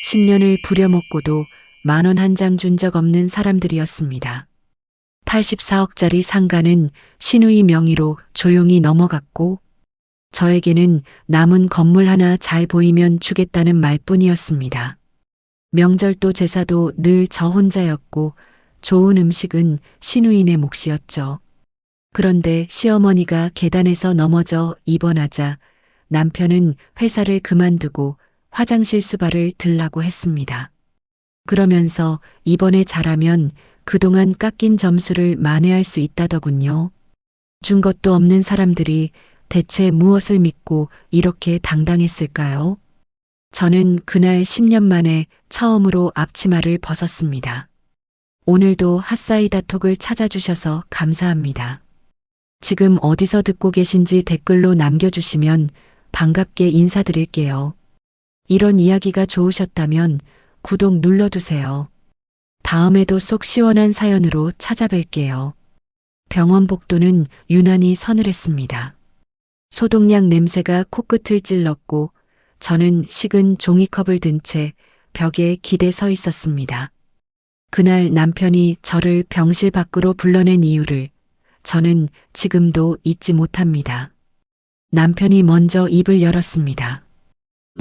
10년을 부려먹고도 10,000원 한 장 준 적 없는 사람들이었습니다. 84억짜리 상가는 시누이 명의로 조용히 넘어갔고 저에게는 남은 건물 하나 잘 보이면 주겠다는 말뿐이었습니다. 명절도 제사도 늘 저 혼자였고 좋은 음식은 시누이네 몫이었죠. 그런데 시어머니가 계단에서 넘어져 입원하자 남편은 회사를 그만두고 화장실 수발을 들라고 했습니다. 그러면서 이번에 잘하면 그동안 깎인 점수를 만회할 수 있다더군요. 준 것도 없는 사람들이 대체 무엇을 믿고 이렇게 당당했을까요? 저는 그날 10년 만에 처음으로 앞치마를 벗었습니다. 오늘도 핫사이다 톡을 찾아주셔서 감사합니다. 지금 어디서 듣고 계신지 댓글로 남겨주시면 반갑게 인사드릴게요. 이런 이야기가 좋으셨다면 구독 눌러두세요. 다음에도 속 시원한 사연으로 찾아뵐게요. 병원 복도는 유난히 서늘했습니다. 소독약 냄새가 코끝을 찔렀고 저는 식은 종이컵을 든 채 벽에 기대 서 있었습니다. 그날 남편이 저를 병실 밖으로 불러낸 이유를 저는 지금도 잊지 못합니다. 남편이 먼저 입을 열었습니다.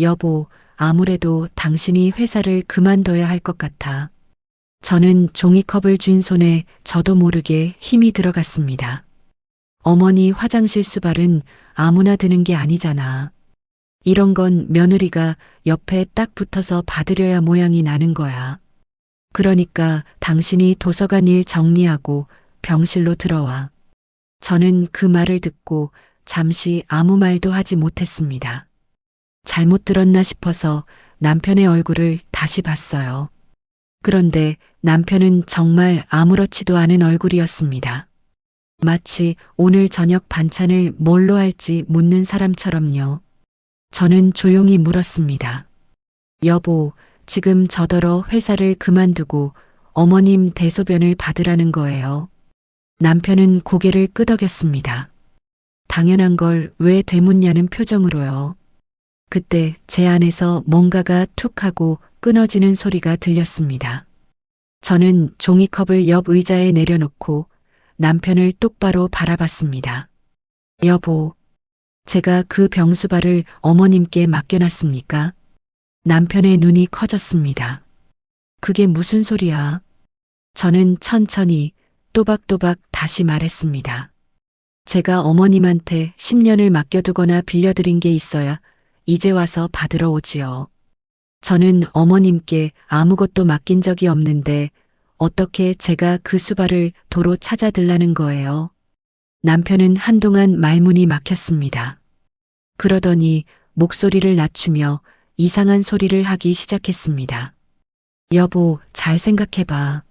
여보, 아무래도 당신이 회사를 그만둬야 할 것 같아. 저는 종이컵을 쥔 손에 저도 모르게 힘이 들어갔습니다. 어머니 화장실 수발은 아무나 드는 게 아니잖아. 이런 건 며느리가 옆에 딱 붙어서 받으려야 모양이 나는 거야. 그러니까 당신이 도서관 일 정리하고 병실로 들어와. 저는 그 말을 듣고 잠시 아무 말도 하지 못했습니다. 잘못 들었나 싶어서 남편의 얼굴을 다시 봤어요. 그런데 남편은 정말 아무렇지도 않은 얼굴이었습니다. 마치 오늘 저녁 반찬을 뭘로 할지 묻는 사람처럼요. 저는 조용히 물었습니다. 여보, 지금 저더러 회사를 그만두고 어머님 대소변을 받으라는 거예요. 남편은 고개를 끄덕였습니다. 당연한 걸 왜 되묻냐는 표정으로요. 그때 제 안에서 뭔가가 툭 하고 끊어지는 소리가 들렸습니다. 저는 종이컵을 옆 의자에 내려놓고 남편을 똑바로 바라봤습니다. 여보, 제가 그 병수발을 어머님께 맡겨놨습니까? 남편의 눈이 커졌습니다. 그게 무슨 소리야? 저는 천천히 또박또박 다시 말했습니다. 제가 어머님한테 10년을 맡겨두거나 빌려드린 게 있어야 이제 와서 받으러 오지요. 저는 어머님께 아무것도 맡긴 적이 없는데 어떻게 제가 그 수발을 도로 찾아들라는 거예요. 남편은 한동안 말문이 막혔습니다. 그러더니 목소리를 낮추며 이상한 소리를 하기 시작했습니다. 여보, 잘 생각해봐.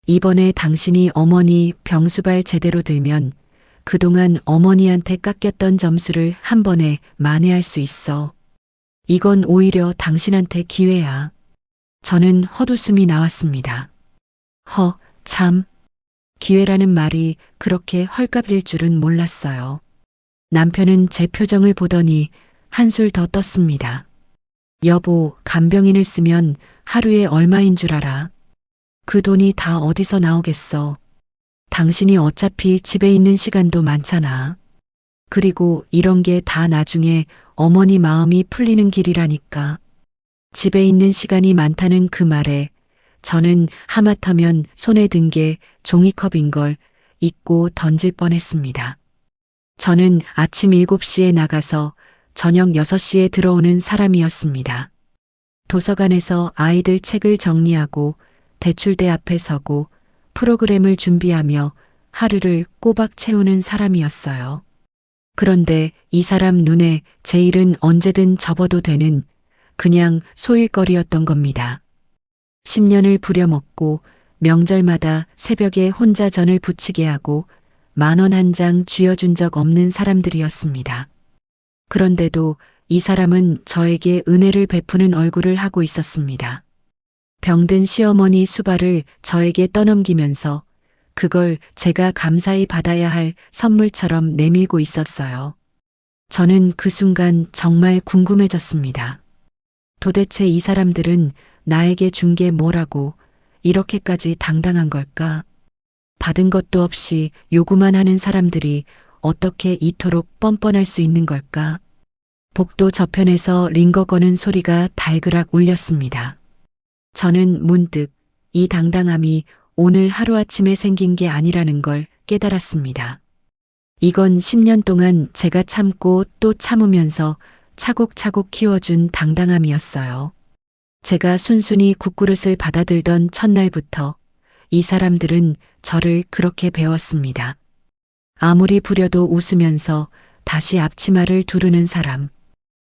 이번에 당신이 어머니 병수발 제대로 들면 그동안 어머니한테 깎였던 점수를 한 번에 만회할 수 있어. 이건 오히려 당신한테 기회야. 저는 헛웃음이 나왔습니다. 참. 기회라는 말이 그렇게 헐값일 줄은 몰랐어요. 남편은 제 표정을 보더니 한술 더 떴습니다. 여보, 간병인을 쓰면 하루에 얼마인 줄 알아? 그 돈이 다 어디서 나오겠어. 당신이 어차피 집에 있는 시간도 많잖아. 그리고 이런 게 다 나중에 어머니 마음이 풀리는 길이라니까. 집에 있는 시간이 많다는 그 말에 저는 하마터면 손에 든 게 종이컵인 걸 잊고 던질 뻔했습니다. 저는 아침 7시에 나가서 저녁 6시에 들어오는 사람이었습니다. 도서관에서 아이들 책을 정리하고 대출대 앞에 서고 프로그램을 준비하며 하루를 꼬박 채우는 사람이었어요. 그런데 이 사람 눈에 제 일은 언제든 접어도 되는 그냥 소일거리였던 겁니다. 10년을 부려먹고 명절마다 새벽에 혼자 전을 부치게 하고 10,000원 한 장 쥐어준 적 없는 사람들이었습니다. 그런데도 이 사람은 저에게 은혜를 베푸는 얼굴을 하고 있었습니다. 병든 시어머니 수발을 저에게 떠넘기면서 그걸 제가 감사히 받아야 할 선물처럼 내밀고 있었어요. 저는 그 순간 정말 궁금해졌습니다. 도대체 이 사람들은 나에게 준 게 뭐라고 이렇게까지 당당한 걸까? 받은 것도 없이 요구만 하는 사람들이 어떻게 이토록 뻔뻔할 수 있는 걸까? 복도 저편에서 링거 거는 소리가 달그락 울렸습니다. 저는 문득 이 당당함이 오늘 하루아침에 생긴 게 아니라는 걸 깨달았습니다. 이건 10년 동안 제가 참고 또 참으면서 차곡차곡 키워준 당당함이었어요. 제가 순순히 국그릇을 받아들던 첫날부터 이 사람들은 저를 그렇게 배웠습니다. 아무리 부려도 웃으면서 다시 앞치마를 두르는 사람.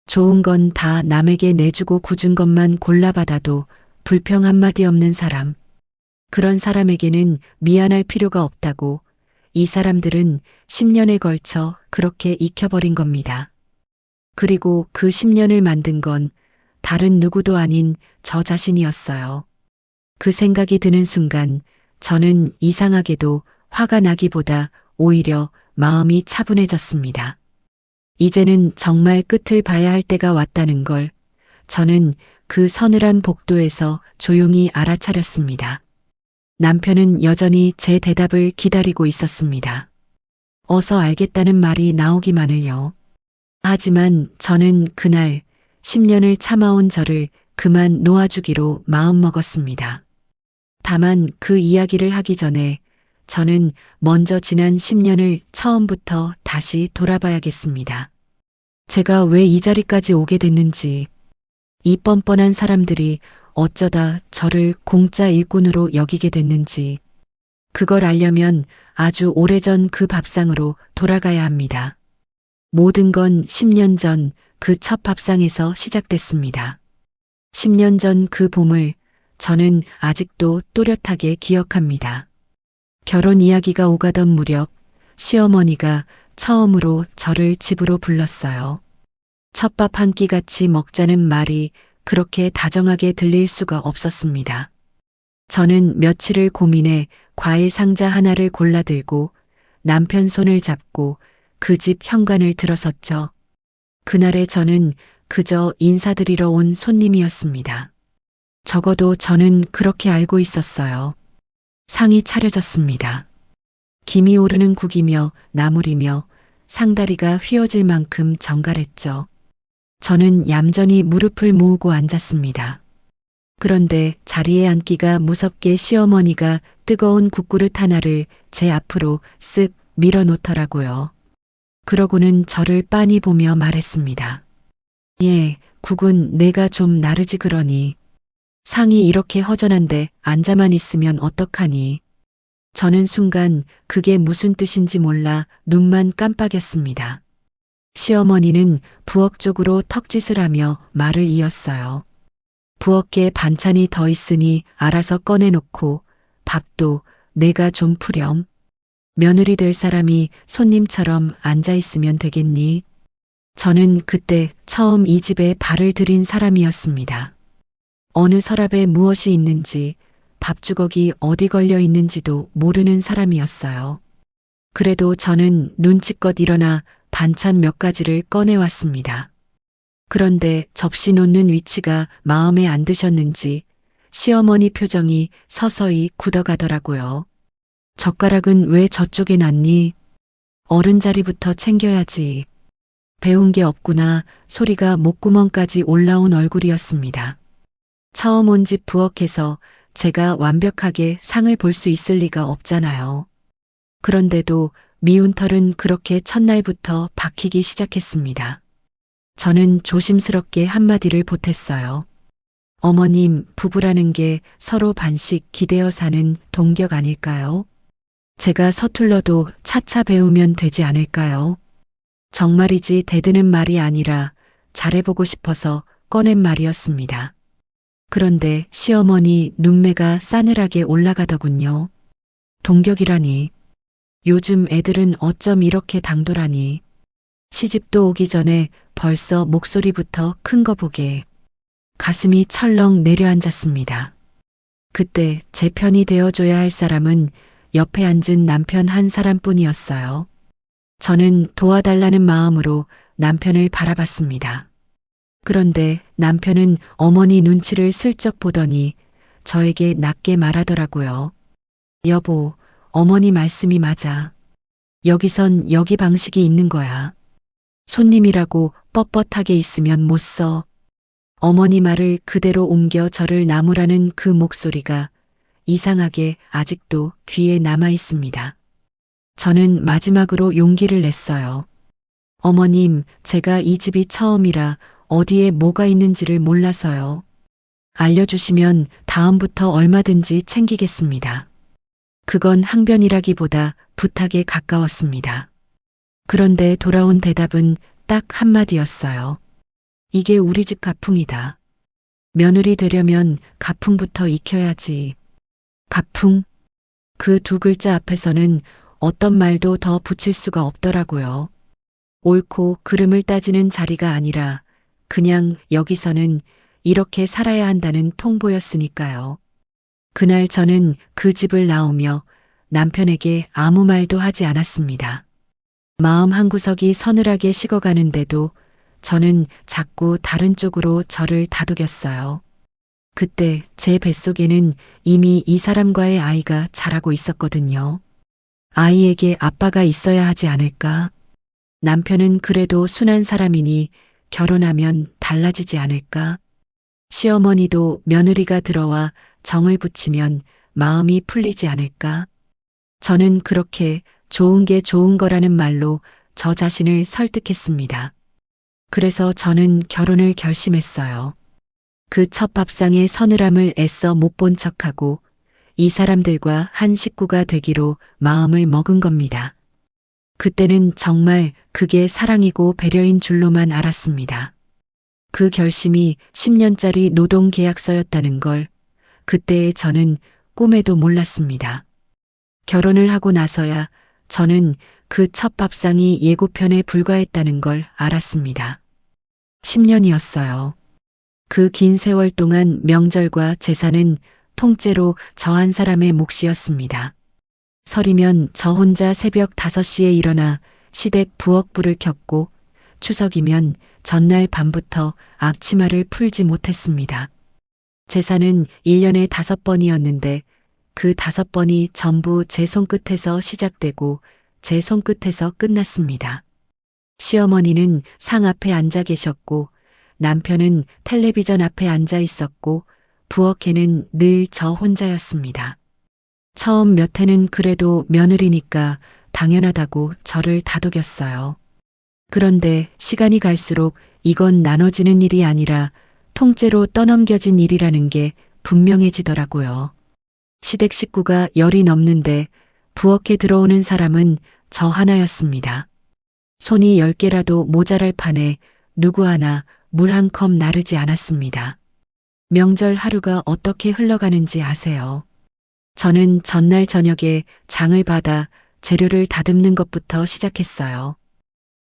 좋은 건 다 남에게 내주고 굳은 것만 골라받아도 불평 한마디 없는 사람. 그런 사람에게는 미안할 필요가 없다고 이 사람들은 10년에 걸쳐 그렇게 익혀버린 겁니다. 그리고 그 10년을 만든 건 다른 누구도 아닌 저 자신이었어요. 그 생각이 드는 순간 저는 이상하게도 화가 나기보다 오히려 마음이 차분해졌습니다. 이제는 정말 끝을 봐야 할 때가 왔다는 걸 저는 그 서늘한 복도에서 조용히 알아차렸습니다. 남편은 여전히 제 대답을 기다리고 있었습니다. 어서 알겠다는 말이 나오기만을요. 하지만 저는 그날 10년을 참아온 저를 그만 놓아주기로 마음먹었습니다. 다만 그 이야기를 하기 전에 저는 먼저 지난 10년을 처음부터 다시 돌아봐야겠습니다. 제가 왜 이 자리까지 오게 됐는지, 이 뻔뻔한 사람들이 어쩌다 저를 공짜 일꾼으로 여기게 됐는지, 그걸 알려면 아주 오래전 그 밥상으로 돌아가야 합니다. 모든 건 10년 전 그 첫 밥상에서 시작됐습니다. 10년 전 그 봄을 저는 아직도 또렷하게 기억합니다. 결혼 이야기가 오가던 무렵 시어머니가 처음으로 저를 집으로 불렀어요. 첫밥 한 끼 같이 먹자는 말이 그렇게 다정하게 들릴 수가 없었습니다. 저는 며칠을 고민해 과일 상자 하나를 골라 들고 남편 손을 잡고 그 집 현관을 들어섰죠. 그날의 저는 그저 인사드리러 온 손님이었습니다. 적어도 저는 그렇게 알고 있었어요. 상이 차려졌습니다. 김이 오르는 국이며 나물이며 상다리가 휘어질 만큼 정갈했죠. 저는 얌전히 무릎을 모으고 앉았습니다. 그런데 자리에 앉기가 무섭게 시어머니가 뜨거운 국그릇 하나를 제 앞으로 쓱 밀어놓더라고요. 그러고는 저를 빤히 보며 말했습니다. 예, 국은 내가 좀 나르지 그러니. 상이 이렇게 허전한데 앉아만 있으면 어떡하니. 저는 순간 그게 무슨 뜻인지 몰라 눈만 깜빡였습니다. 시어머니는 부엌 쪽으로 턱짓을 하며 말을 이었어요. 부엌에 반찬이 더 있으니 알아서 꺼내놓고 밥도 내가 좀 푸렴. 며느리 될 사람이 손님처럼 앉아있으면 되겠니? 저는 그때 처음 이 집에 발을 들인 사람이었습니다. 어느 서랍에 무엇이 있는지, 밥주걱이 어디 걸려 있는지도 모르는 사람이었어요. 그래도 저는 눈치껏 일어나 반찬 몇 가지를 꺼내왔습니다. 그런데 접시 놓는 위치가 마음에 안 드셨는지 시어머니 표정이 서서히 굳어가더라고요. 젓가락은 왜 저쪽에 놨니? 어른 자리부터 챙겨야지. 배운 게 없구나 소리가 목구멍까지 올라온 얼굴이었습니다. 처음 온 집 부엌에서 제가 완벽하게 상을 볼 수 있을 리가 없잖아요. 그런데도 미운 털은 그렇게 첫날부터 박히기 시작했습니다. 저는 조심스럽게 한마디를 보탰어요. 어머님, 부부라는 게 서로 반씩 기대어 사는 동격 아닐까요? 제가 서툴러도 차차 배우면 되지 않을까요? 정말이지 대드는 말이 아니라 잘해보고 싶어서 꺼낸 말이었습니다. 그런데 시어머니 눈매가 싸늘하게 올라가더군요. 동격이라니. 요즘 애들은 어쩜 이렇게 당돌하니. 시집도 오기 전에 벌써 목소리부터 큰 거 보게. 가슴이 철렁 내려앉았습니다. 그때 제 편이 되어줘야 할 사람은 옆에 앉은 남편 한 사람뿐이었어요. 저는 도와달라는 마음으로 남편을 바라봤습니다. 그런데 남편은 어머니 눈치를 슬쩍 보더니 저에게 낮게 말하더라고요. 여보, 어머니 말씀이 맞아. 여기선 여기 방식이 있는 거야. 손님이라고 뻣뻣하게 있으면 못 써. 어머니 말을 그대로 옮겨 저를 나무라는 그 목소리가 이상하게 아직도 귀에 남아 있습니다. 저는 마지막으로 용기를 냈어요. 어머님, 제가 이 집이 처음이라 어디에 뭐가 있는지를 몰라서요. 알려주시면 다음부터 얼마든지 챙기겠습니다. 그건 항변이라기보다 부탁에 가까웠습니다. 그런데 돌아온 대답은 딱 한마디였어요. 이게 우리 집 가풍이다. 며느리 되려면 가풍부터 익혀야지. 가풍? 그 두 글자 앞에서는 어떤 말도 더 붙일 수가 없더라고요. 옳고 그름을 따지는 자리가 아니라 그냥 여기서는 이렇게 살아야 한다는 통보였으니까요. 그날 저는 그 집을 나오며 남편에게 아무 말도 하지 않았습니다. 마음 한구석이 서늘하게 식어가는데도 저는 자꾸 다른 쪽으로 저를 다독였어요. 그때 제 뱃속에는 이미 이 사람과의 아이가 자라고 있었거든요. 아이에게 아빠가 있어야 하지 않을까? 남편은 그래도 순한 사람이니 결혼하면 달라지지 않을까? 시어머니도 며느리가 들어와 정을 붙이면 마음이 풀리지 않을까? 저는 그렇게 좋은 게 좋은 거라는 말로 저 자신을 설득했습니다. 그래서 저는 결혼을 결심했어요. 그 첫 밥상의 서늘함을 애써 못 본 척하고 이 사람들과 한 식구가 되기로 마음을 먹은 겁니다. 그때는 정말 그게 사랑이고 배려인 줄로만 알았습니다. 그 결심이 10년짜리 노동계약서였다는 걸 그때의 저는 꿈에도 몰랐습니다. 결혼을 하고 나서야 저는 그 첫 밥상이 예고편에 불과했다는 걸 알았습니다. 10년이었어요. 그 긴 세월 동안 명절과 제사는 통째로 저 한 사람의 몫이었습니다. 설이면 저 혼자 새벽 5시에 일어나 시댁 부엌불을 켰고 추석이면 전날 밤부터 앞치마를 풀지 못했습니다. 제사는 1년에 5번이었는데 그 5번이 전부 제 손끝에서 시작되고 제 손끝에서 끝났습니다. 시어머니는 상 앞에 앉아 계셨고 남편은 텔레비전 앞에 앉아 있었고 부엌에는 늘 저 혼자였습니다. 처음 몇 해는 그래도 며느리니까 당연하다고 저를 다독였어요. 그런데 시간이 갈수록 이건 나눠지는 일이 아니라 통째로 떠넘겨진 일이라는 게 분명해지더라고요. 시댁 식구가 10이 넘는데 부엌에 들어오는 사람은 저 하나였습니다. 손이 10개라도 모자랄 판에 누구 하나 물 한 컵 나르지 않았습니다. 명절 하루가 어떻게 흘러가는지 아세요? 저는 전날 저녁에 장을 받아 재료를 다듬는 것부터 시작했어요.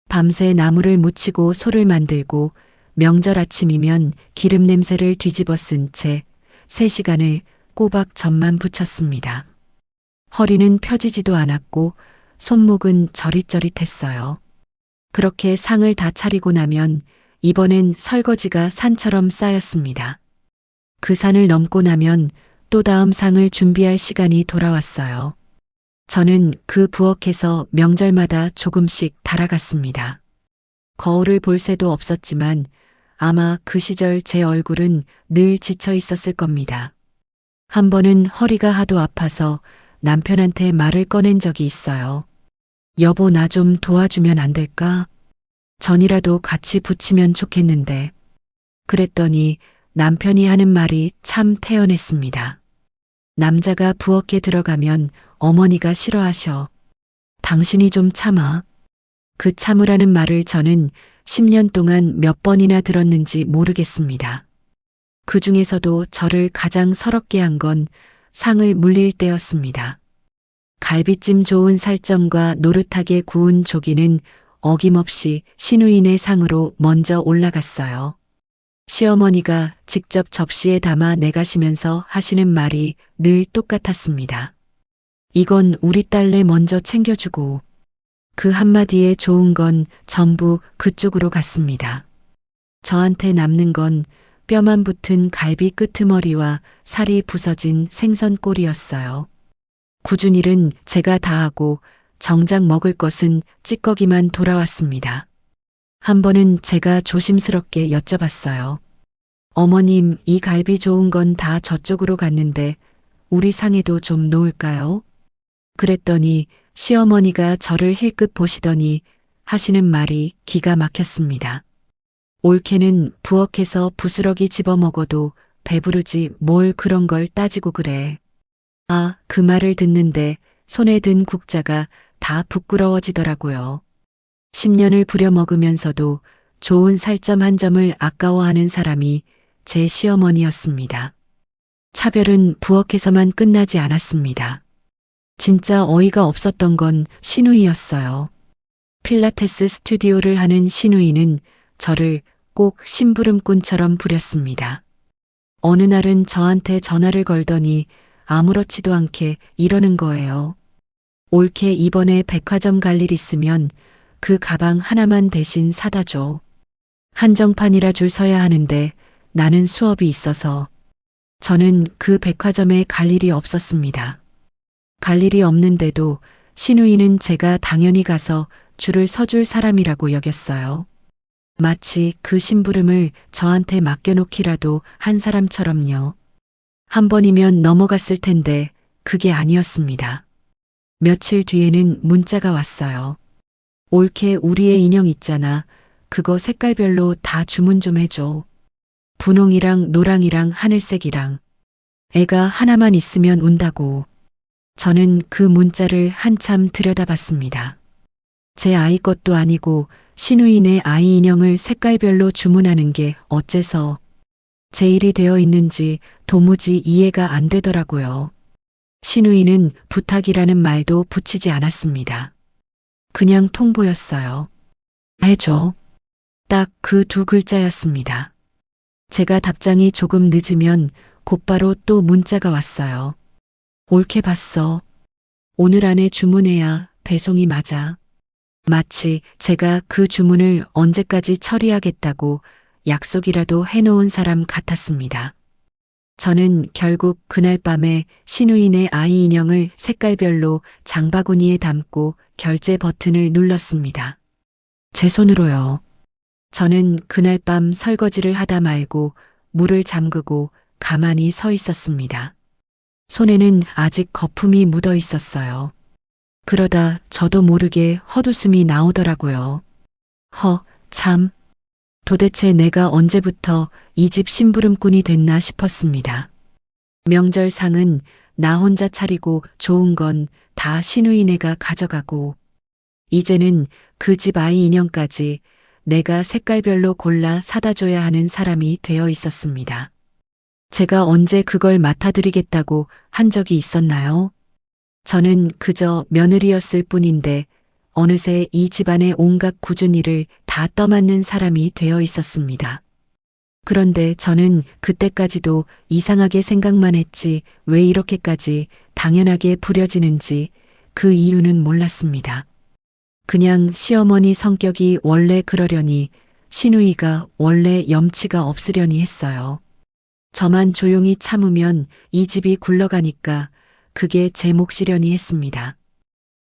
밤새 나무를 묻히고 소를 만들고 명절 아침이면 기름 냄새를 뒤집어 쓴 채 3시간을 꼬박 전만 붙였습니다. 허리는 펴지지도 않았고 손목은 저릿저릿했어요. 그렇게 상을 다 차리고 나면 이번엔 설거지가 산처럼 쌓였습니다. 그 산을 넘고 나면 또 다음 상을 준비할 시간이 돌아왔어요. 저는 그 부엌에서 명절마다 조금씩 달아갔습니다. 거울을 볼 새도 없었지만 아마 그 시절 제 얼굴은 늘 지쳐 있었을 겁니다. 한 번은 허리가 하도 아파서 남편한테 말을 꺼낸 적이 있어요. 여보, 나 좀 도와주면 안 될까? 전이라도 같이 부치면 좋겠는데. 그랬더니 남편이 하는 말이 참 태연했습니다. 남자가 부엌에 들어가면 어머니가 싫어하셔. 당신이 좀 참아. 그 참으라는 말을 저는 10년 동안 몇 번이나 들었는지 모르겠습니다. 그 중에서도 저를 가장 서럽게 한 건 상을 물릴 때였습니다. 갈비찜 좋은 살점과 노릇하게 구운 조기는 어김없이 시누이네 상으로 먼저 올라갔어요. 시어머니가 직접 접시에 담아 내가시면서 하시는 말이 늘 똑같았습니다. 이건 우리 딸내 먼저 챙겨주고. 그 한마디에 좋은 건 전부 그쪽으로 갔습니다. 저한테 남는 건 뼈만 붙은 갈비 끄트머리와 살이 부서진 생선꼬리였어요. 굳은 일은 제가 다 하고 정작 먹을 것은 찌꺼기만 돌아왔습니다. 한 번은 제가 조심스럽게 여쭤봤어요. 어머님, 이 갈비 좋은 건 다 저쪽으로 갔는데 우리 상에도 좀 놓을까요? 그랬더니 시어머니가 저를 힐끗 보시더니 하시는 말이 기가 막혔습니다. 올케는 부엌에서 부스러기 집어먹어도 배부르지 뭘 그런 걸 따지고 그래. 아, 그 말을 듣는데 손에 든 국자가 다 부끄러워지더라고요. 10년을 부려먹으면서도 좋은 살점 한 점을 아까워하는 사람이 제 시어머니였습니다. 차별은 부엌에서만 끝나지 않았습니다. 진짜 어이가 없었던 건 시누이였어요. 필라테스 스튜디오를 하는 시누이는 저를 꼭 심부름꾼처럼 부렸습니다. 어느 날은 저한테 전화를 걸더니 아무렇지도 않게 이러는 거예요. 올케 이번에 백화점 갈 일 있으면 그 가방 하나만 대신 사다 줘. 한정판이라 줄 서야 하는데 나는 수업이 있어서. 저는 그 백화점에 갈 일이 없었습니다. 갈 일이 없는데도 시누이는 제가 당연히 가서 줄을 서줄 사람이라고 여겼어요. 마치 그 심부름을 저한테 맡겨놓기라도 한 사람처럼요. 한 번이면 넘어갔을 텐데 그게 아니었습니다. 며칠 뒤에는 문자가 왔어요. 올케 우리의 인형 있잖아. 그거 색깔별로 다 주문 좀 해줘. 분홍이랑 노랑이랑 하늘색이랑. 애가 하나만 있으면 운다고. 저는 그 문자를 한참 들여다봤습니다. 제 아이 것도 아니고 시누이네 아이 인형을 색깔별로 주문하는 게 어째서 제 일이 되어 있는지 도무지 이해가 안 되더라고요. 시누이는 부탁이라는 말도 붙이지 않았습니다. 그냥 통보였어요. 해줘. 딱 그 두 글자였습니다. 제가 답장이 조금 늦으면 곧바로 또 문자가 왔어요. 올케 봤어. 오늘 안에 주문해야 배송이 맞아. 마치 제가 그 주문을 언제까지 처리하겠다고 약속이라도 해놓은 사람 같았습니다. 저는 결국 그날 밤에 시누이네 아이 인형을 색깔별로 장바구니에 담고 결제 버튼을 눌렀습니다. 제 손으로요. 저는 그날 밤 설거지를 하다 말고 물을 잠그고 가만히 서 있었습니다. 손에는 아직 거품이 묻어 있었어요. 그러다 저도 모르게 헛웃음이 나오더라고요. 참. 도대체 내가 언제부터 이 집 심부름꾼이 됐나 싶었습니다. 명절상은 나 혼자 차리고 좋은 건 다 시누이네가 가져가고 이제는 그 집 아이 인형까지 내가 색깔별로 골라 사다 줘야 하는 사람이 되어 있었습니다. 제가 언제 그걸 맡아드리겠다고 한 적이 있었나요? 저는 그저 며느리였을 뿐인데 어느새 이 집안의 온갖 굳은 일을 다 떠맡는 사람이 되어 있었습니다. 그런데 저는 그때까지도 이상하게 생각만 했지 왜 이렇게까지 당연하게 부려지는지 그 이유는 몰랐습니다. 그냥 시어머니 성격이 원래 그러려니 시누이가 원래 염치가 없으려니 했어요. 저만 조용히 참으면 이 집이 굴러가니까 그게 제 몫이려니 했습니다.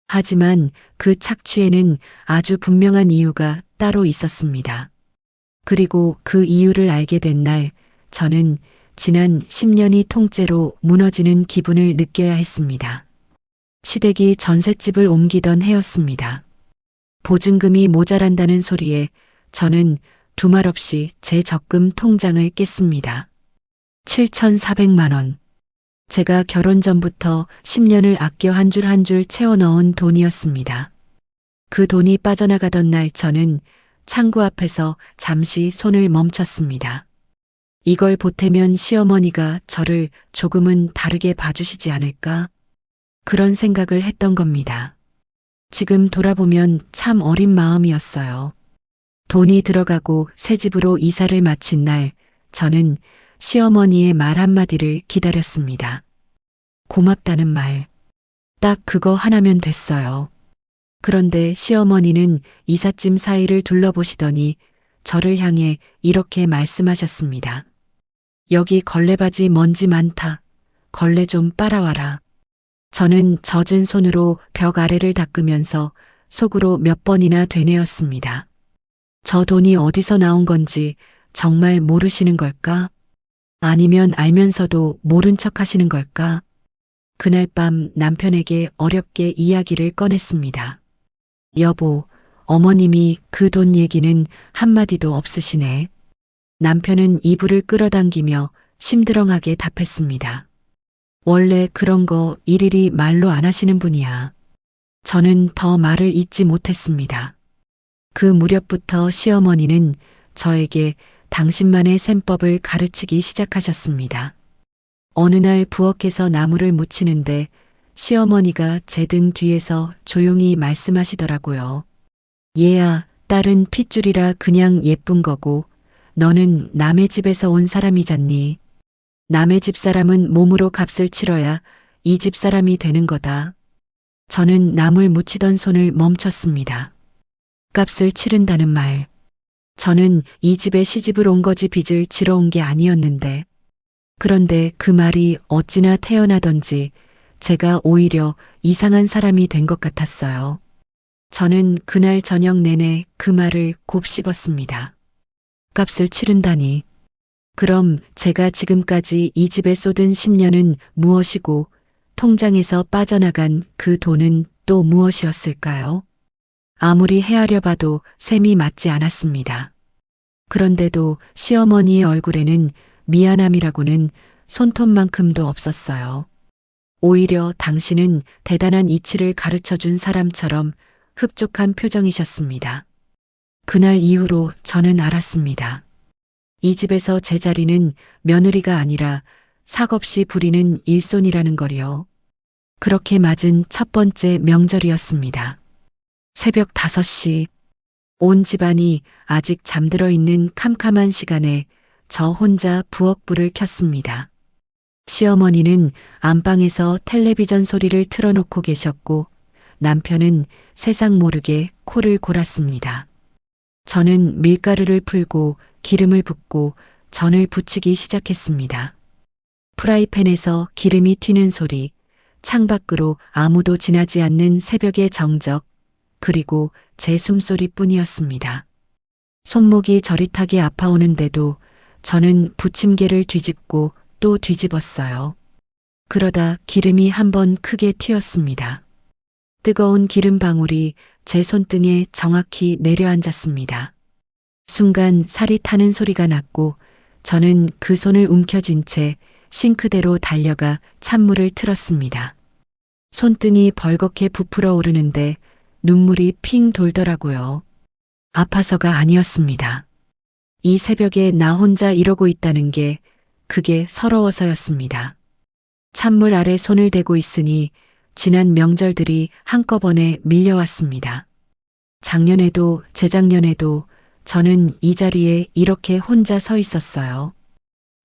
하지만 그 착취에는 아주 분명한 이유가 따로 있었습니다. 그리고 그 이유를 알게 된 날, 저는 지난 10년이 통째로 무너지는 기분을 느껴야 했습니다. 시댁이 전셋집을 옮기던 해였습니다. 보증금이 모자란다는 소리에 저는 두말 없이 제 적금 통장을 깼습니다. 7,400만 원. 제가 결혼 전부터 10년을 아껴 한 줄 한 줄 채워 넣은 돈이었습니다. 그 돈이 빠져나가던 날 저는 창구 앞에서 잠시 손을 멈췄습니다. 이걸 보태면 시어머니가 저를 조금은 다르게 봐주시지 않을까? 그런 생각을 했던 겁니다. 지금 돌아보면 참 어린 마음이었어요. 돈이 들어가고 새 집으로 이사를 마친 날, 저는 시어머니의 말 한마디를 기다렸습니다. 고맙다는 말. 딱 그거 하나면 됐어요. 그런데 시어머니는 이삿짐 사이를 둘러보시더니 저를 향해 이렇게 말씀하셨습니다. 여기 걸레바지 먼지 많다. 걸레 좀 빨아와라. 저는 젖은 손으로 벽 아래를 닦으면서 속으로 몇 번이나 되뇌었습니다. 저 돈이 어디서 나온 건지 정말 모르시는 걸까? 아니면 알면서도 모른 척 하시는 걸까? 그날 밤 남편에게 어렵게 이야기를 꺼냈습니다. 여보, 어머님이 그 돈 얘기는 한마디도 없으시네. 남편은 이불을 끌어당기며 심드렁하게 답했습니다. 원래 그런 거 일일이 말로 안 하시는 분이야. 저는 더 말을 잇지 못했습니다. 그 무렵부터 시어머니는 저에게 당신만의 셈법을 가르치기 시작하셨습니다. 어느 날 부엌에서 나무를 묻히는데 시어머니가 제 등 뒤에서 조용히 말씀하시더라고요. 얘야, 딸은 핏줄이라 그냥 예쁜 거고 너는 남의 집에서 온 사람이잖니. 남의 집 사람은 몸으로 값을 치러야 이 집 사람이 되는 거다. 저는 나물 묻히던 손을 멈췄습니다. 값을 치른다는 말. 저는 이 집에 시집을 온 거지 빚을 지러 온 게 아니었는데. 그런데 그 말이 어찌나 태어나던지 제가 오히려 이상한 사람이 된 것 같았어요. 저는 그날 저녁 내내 그 말을 곱씹었습니다. 값을 치른다니. 그럼 제가 지금까지 이 집에 쏟은 10년은 무엇이고 통장에서 빠져나간 그 돈은 또 무엇이었을까요? 아무리 헤아려 봐도 셈이 맞지 않았습니다. 그런데도 시어머니의 얼굴에는 미안함이라고는 손톱만큼도 없었어요. 오히려 당신은 대단한 이치를 가르쳐준 사람처럼 흡족한 표정이셨습니다. 그날 이후로 저는 알았습니다. 이 집에서 제 자리는 며느리가 아니라 삭없이 부리는 일손이라는 거리요. 그렇게 맞은 첫 번째 명절이었습니다. 새벽 5시, 온 집안이 아직 잠들어 있는 캄캄한 시간에 저 혼자 부엌불을 켰습니다. 시어머니는 안방에서 텔레비전 소리를 틀어놓고 계셨고 남편은 세상 모르게 코를 골았습니다. 저는 밀가루를 풀고 기름을 붓고 전을 부치기 시작했습니다. 프라이팬에서 기름이 튀는 소리, 창밖으로 아무도 지나지 않는 새벽의 정적, 그리고 제 숨소리뿐이었습니다. 손목이 저릿하게 아파오는데도 저는 부침개를 뒤집고 또 뒤집었어요. 그러다 기름이 한번 크게 튀었습니다. 뜨거운 기름 방울이 제 손등에 정확히 내려앉았습니다. 순간 살이 타는 소리가 났고 저는 그 손을 움켜쥔 채 싱크대로 달려가 찬물을 틀었습니다. 손등이 벌겋게 부풀어 오르는데 눈물이 핑 돌더라고요. 아파서가 아니었습니다. 이 새벽에 나 혼자 이러고 있다는 게 그게 서러워서였습니다. 찬물 아래 손을 대고 있으니 지난 명절들이 한꺼번에 밀려왔습니다. 작년에도 재작년에도 저는 이 자리에 이렇게 혼자 서 있었어요.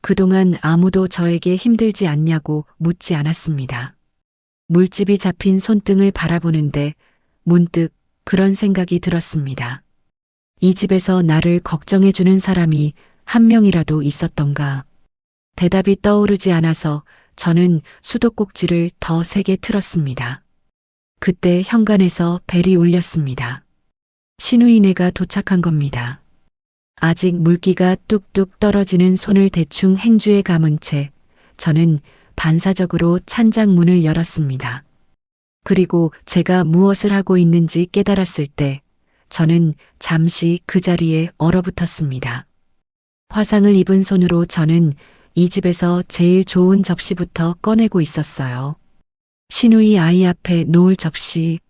그동안 아무도 저에게 힘들지 않냐고 묻지 않았습니다. 물집이 잡힌 손등을 바라보는데 문득 그런 생각이 들었습니다. 이 집에서 나를 걱정해주는 사람이 한 명이라도 있었던가. 대답이 떠오르지 않아서 저는 수도꼭지를 더 세게 틀었습니다. 그때 현관에서 벨이 울렸습니다. 시누이네가 도착한 겁니다. 아직 물기가 뚝뚝 떨어지는 손을 대충 행주에 감은 채 저는 반사적으로 찬장문을 열었습니다. 그리고 제가 무엇을 하고 있는지 깨달았을 때 저는 잠시 그 자리에 얼어붙었습니다. 화상을 입은 손으로 저는 이 집에서 제일 좋은 접시부터 꺼내고 있었어요. 시누이 아이 앞에 놓을 접시.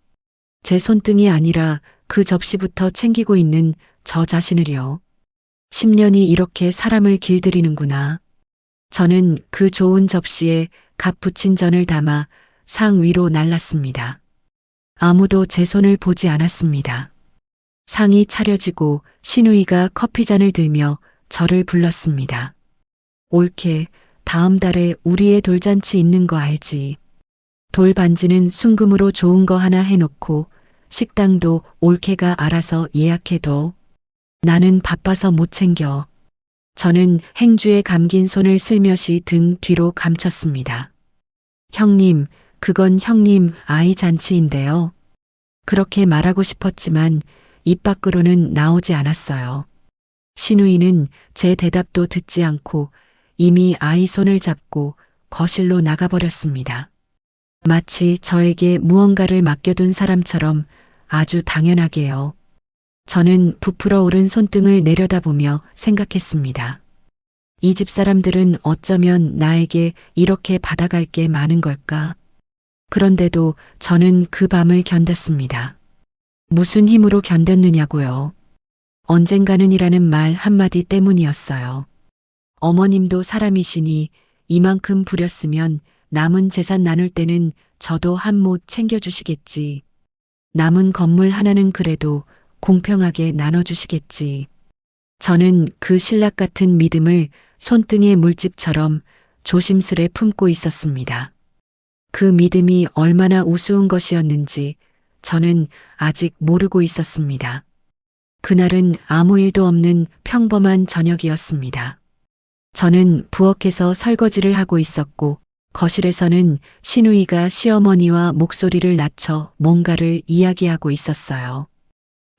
제 손등이 아니라 그 접시부터 챙기고 있는 저 자신을요. 10년이 이렇게 사람을 길들이는구나. 저는 그 좋은 접시에 갓 부친 전을 담아 상 위로 날랐습니다. 아무도 제 손을 보지 않았습니다. 상이 차려지고 시누이가 커피잔을 들며 저를 불렀습니다. 올케, 다음 달에 우리의 돌잔치 있는 거 알지? 돌반지는 순금으로 좋은 거 하나 해놓고 식당도 올케가 알아서 예약해둬. 나는 바빠서 못 챙겨. 저는 행주에 감긴 손을 슬며시 등 뒤로 감췄습니다. 형님, 그건 형님 아이 잔치인데요. 그렇게 말하고 싶었지만 입 밖으로는 나오지 않았어요. 신우이는 제 대답도 듣지 않고 이미 아이 손을 잡고 거실로 나가버렸습니다. 마치 저에게 무언가를 맡겨둔 사람처럼 아주 당연하게요. 저는 부풀어 오른 손등을 내려다보며 생각했습니다. 이 집 사람들은 어쩌면 나에게 이렇게 받아갈 게 많은 걸까? 그런데도 저는 그 밤을 견뎠습니다. 무슨 힘으로 견뎠느냐고요? 언젠가는이라는 말 한마디 때문이었어요. 어머님도 사람이시니 이만큼 부렸으면 남은 재산 나눌 때는 저도 한 못 챙겨주시겠지. 남은 건물 하나는 그래도 공평하게 나눠주시겠지. 저는 그 신락 같은 믿음을 손등의 물집처럼 조심스레 품고 있었습니다. 그 믿음이 얼마나 우스운 것이었는지 저는 아직 모르고 있었습니다. 그날은 아무 일도 없는 평범한 저녁이었습니다. 저는 부엌에서 설거지를 하고 있었고 거실에서는 신우이가 시어머니와 목소리를 낮춰 뭔가를 이야기하고 있었어요.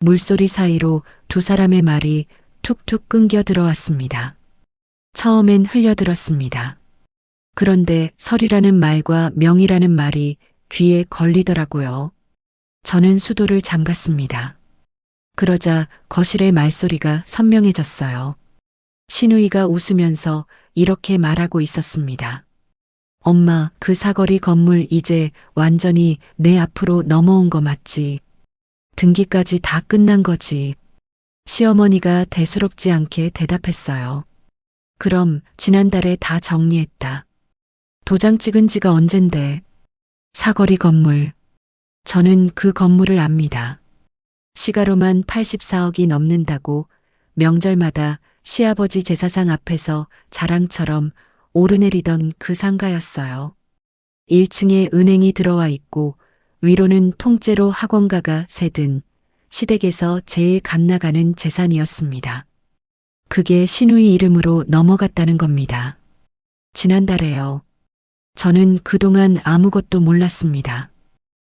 물소리 사이로 두 사람의 말이 툭툭 끊겨 들어왔습니다. 처음엔 흘려들었습니다. 그런데 설이라는 말과 명이라는 말이 귀에 걸리더라고요. 저는 수도를 잠갔습니다. 그러자 거실의 말소리가 선명해졌어요. 신우이가 웃으면서 이렇게 말하고 있었습니다. 엄마, 그 사거리 건물 이제 완전히 내 앞으로 넘어온 거 맞지? 등기까지 다 끝난 거지. 시어머니가 대수롭지 않게 대답했어요. 그럼 지난달에 다 정리했다. 도장 찍은 지가 언젠데. 사거리 건물. 저는 그 건물을 압니다. 시가로만 84억이 넘는다고 명절마다 시아버지 제사상 앞에서 자랑처럼 오르내리던 그 상가였어요. 1층에 은행이 들어와 있고 위로는 통째로 학원가가 새든 시댁에서 제일 갓나가는 재산이었습니다. 그게 신우이 이름으로 넘어갔다는 겁니다. 지난달에요. 저는 그동안 아무것도 몰랐습니다.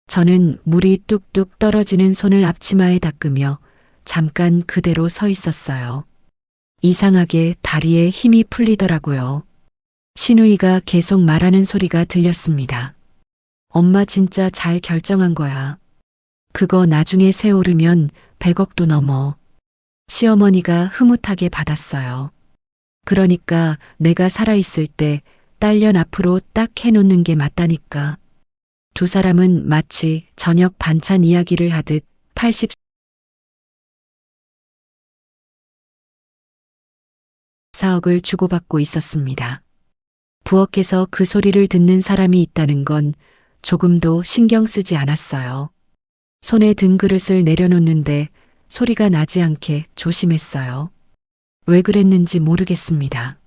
저는 물이 뚝뚝 떨어지는 손을 앞치마에 닦으며 잠깐 그대로 서 있었어요. 이상하게 다리에 힘이 풀리더라고요. 신우이가 계속 말하는 소리가 들렸습니다. 엄마 진짜 잘 결정한 거야. 그거 나중에 세오르면 100억도 넘어. 시어머니가 흐뭇하게 받았어요. 그러니까 내가 살아있을 때 딸년 앞으로 딱 해놓는 게 맞다니까. 두 사람은 마치 저녁 반찬 이야기를 하듯 84억을 주고받고 있었습니다. 부엌에서 그 소리를 듣는 사람이 있다는 건 조금도 신경 쓰지 않았어요. 손에 든 그릇을 내려놓는데 소리가 나지 않게 조심했어요. 왜 그랬는지 모르겠습니다.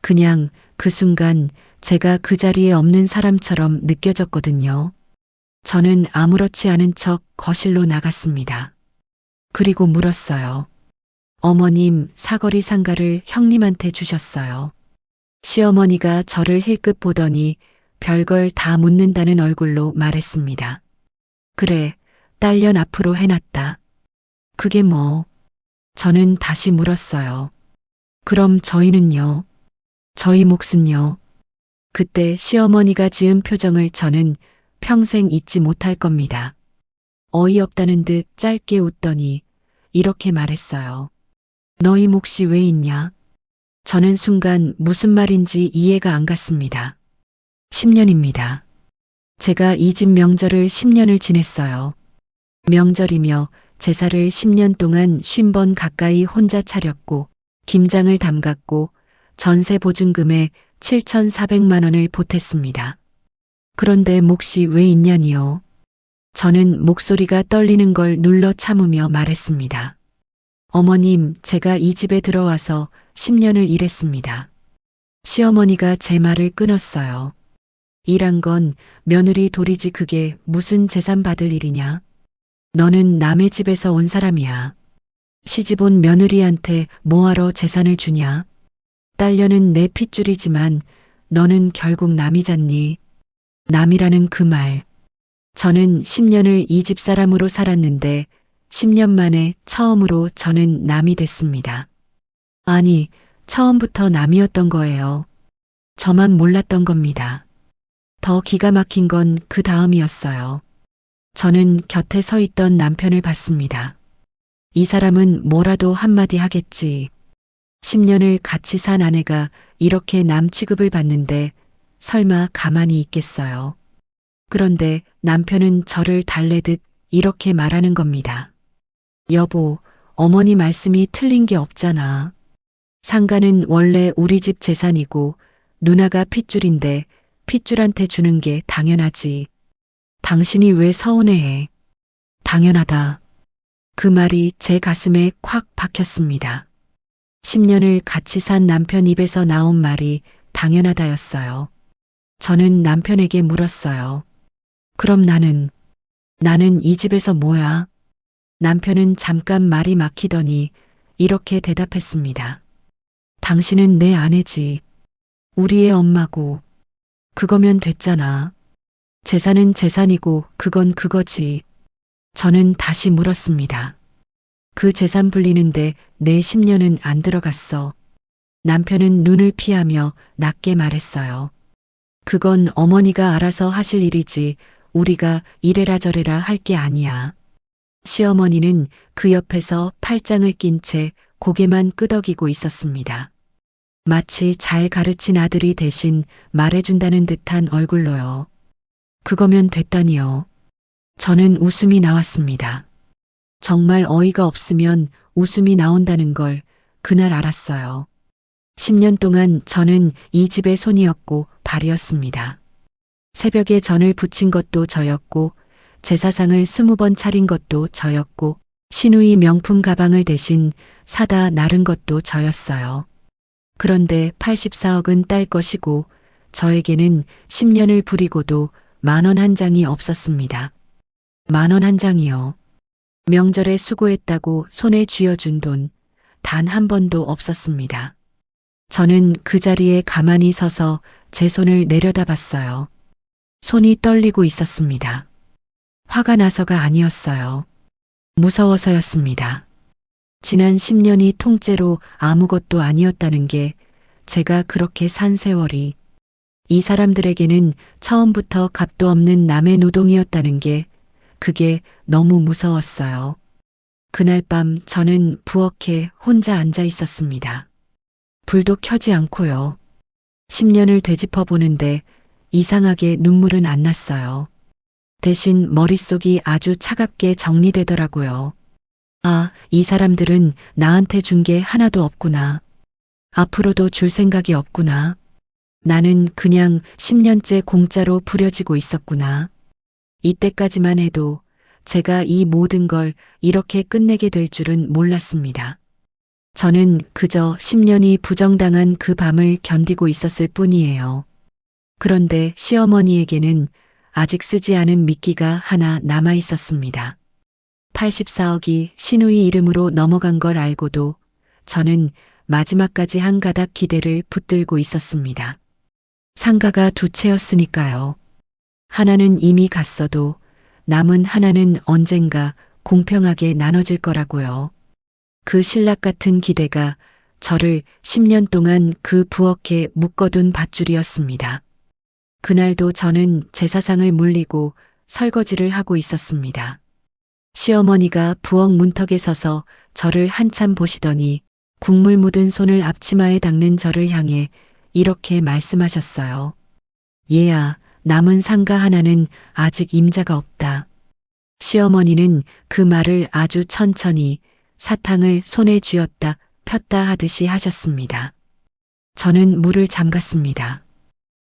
그냥 그 순간 제가 그 자리에 없는 사람처럼 느껴졌거든요. 저는 아무렇지 않은 척 거실로 나갔습니다. 그리고 물었어요. 어머님, 사거리 상가를 형님한테 주셨어요. 시어머니가 저를 힐끗 보더니 별걸 다 묻는다는 얼굴로 말했습니다. 그래, 딸년 앞으로 해놨다. 그게 뭐? 저는 다시 물었어요. 그럼 저희는요? 저희 몫은요? 그때 시어머니가 지은 표정을 저는 평생 잊지 못할 겁니다. 어이없다는 듯 짧게 웃더니 이렇게 말했어요. 너희 몫이 왜 있냐? 저는 순간 무슨 말인지 이해가 안 갔습니다. 10년입니다. 제가 이 집 명절을 10년을 지냈어요. 명절이며 제사를 10년 동안 50번 가까이 혼자 차렸고 김장을 담갔고 전세 보증금에 7,400만 원을 보탰습니다. 그런데 몫이 왜 있냐니요? 저는 목소리가 떨리는 걸 눌러 참으며 말했습니다. 어머님, 제가 이 집에 들어와서 10년을 일했습니다. 시어머니가 제 말을 끊었어요. 일한 건 며느리 돌이지 그게 무슨 재산 받을 일이냐? 너는 남의 집에서 온 사람이야. 시집온 며느리한테 뭐하러 재산을 주냐? 딸려는 내 핏줄이지만 너는 결국 남이잖니. 남이라는 그 말. 저는 10년을 이 집 사람으로 살았는데 10년 만에 처음으로 저는 남이 됐습니다. 아니, 처음부터 남이었던 거예요. 저만 몰랐던 겁니다. 더 기가 막힌 건 그 다음이었어요. 저는 곁에 서 있던 남편을 봤습니다. 이 사람은 뭐라도 한마디 하겠지. 10년을 같이 산 아내가 이렇게 남 취급을 받는데 설마 가만히 있겠어요. 그런데 남편은 저를 달래듯 이렇게 말하는 겁니다. 여보, 어머니 말씀이 틀린 게 없잖아. 상가는 원래 우리 집 재산이고 누나가 핏줄인데 핏줄한테 주는 게 당연하지. 당신이 왜 서운해해? 당연하다. 그 말이 제 가슴에 콱 박혔습니다. 10년을 같이 산 남편 입에서 나온 말이 당연하다였어요. 저는 남편에게 물었어요. 그럼 나는 이 집에서 뭐야? 남편은 잠깐 말이 막히더니 이렇게 대답했습니다. 당신은 내 아내지. 우리의 엄마고. 그거면 됐잖아. 재산은 재산이고 그건 그거지. 저는 다시 물었습니다. 그 재산 불리는데 내 10년은 안 들어갔어. 남편은 눈을 피하며 낮게 말했어요. 그건 어머니가 알아서 하실 일이지 우리가 이래라 저래라 할 게 아니야. 시어머니는 그 옆에서 팔짱을 낀 채 고개만 끄덕이고 있었습니다. 마치 잘 가르친 아들이 대신 말해준다는 듯한 얼굴로요. 그거면 됐다니요. 저는 웃음이 나왔습니다. 정말 어이가 없으면 웃음이 나온다는 걸 그날 알았어요. 10년 동안 저는 이 집의 손이었고 발이었습니다. 새벽에 전을 부친 것도 저였고 제사상을 20번 차린 것도 저였고 시누이 명품 가방을 대신 사다 나른 것도 저였어요. 그런데 84억은 딸 것이고 저에게는 10년을 부리고도 10,000원 한 장이 없었습니다. 10,000원 한 장이요. 명절에 수고했다고 손에 쥐어준 돈 단 한 번도 없었습니다. 저는 그 자리에 가만히 서서 제 손을 내려다봤어요. 손이 떨리고 있었습니다. 화가 나서가 아니었어요. 무서워서였습니다. 지난 10년이 통째로 아무것도 아니었다는 게 제가 그렇게 산 세월이 이 사람들에게는 처음부터 값도 없는 남의 노동이었다는 게 그게 너무 무서웠어요. 그날 밤 저는 부엌에 혼자 앉아 있었습니다. 불도 켜지 않고요. 10년을 되짚어 보는데 이상하게 눈물은 안 났어요. 대신 머릿속이 아주 차갑게 정리되더라고요. 아, 이 사람들은 나한테 준 게 하나도 없구나. 앞으로도 줄 생각이 없구나. 나는 그냥 10년째 공짜로 부려지고 있었구나. 이때까지만 해도 제가 이 모든 걸 이렇게 끝내게 될 줄은 몰랐습니다. 저는 그저 10년이 부정당한 그 밤을 견디고 있었을 뿐이에요. 그런데 시어머니에게는 아직 쓰지 않은 미끼가 하나 남아 있었습니다. 84억이 시누이 이름으로 넘어간 걸 알고도 저는 마지막까지 한 가닥 기대를 붙들고 있었습니다. 상가가 두 채였으니까요. 하나는 이미 갔어도 남은 하나는 언젠가 공평하게 나눠질 거라고요. 그 신락 같은 기대가 저를 10년 동안 그 부엌에 묶어둔 밧줄이었습니다. 그날도 저는 제사상을 물리고 설거지를 하고 있었습니다. 시어머니가 부엌 문턱에 서서 저를 한참 보시더니 국물 묻은 손을 앞치마에 닦는 저를 향해 이렇게 말씀하셨어요. 얘야, 남은 상가 하나는 아직 임자가 없다. 시어머니는 그 말을 아주 천천히 사탕을 손에 쥐었다 폈다 하듯이 하셨습니다. 저는 물을 잠갔습니다.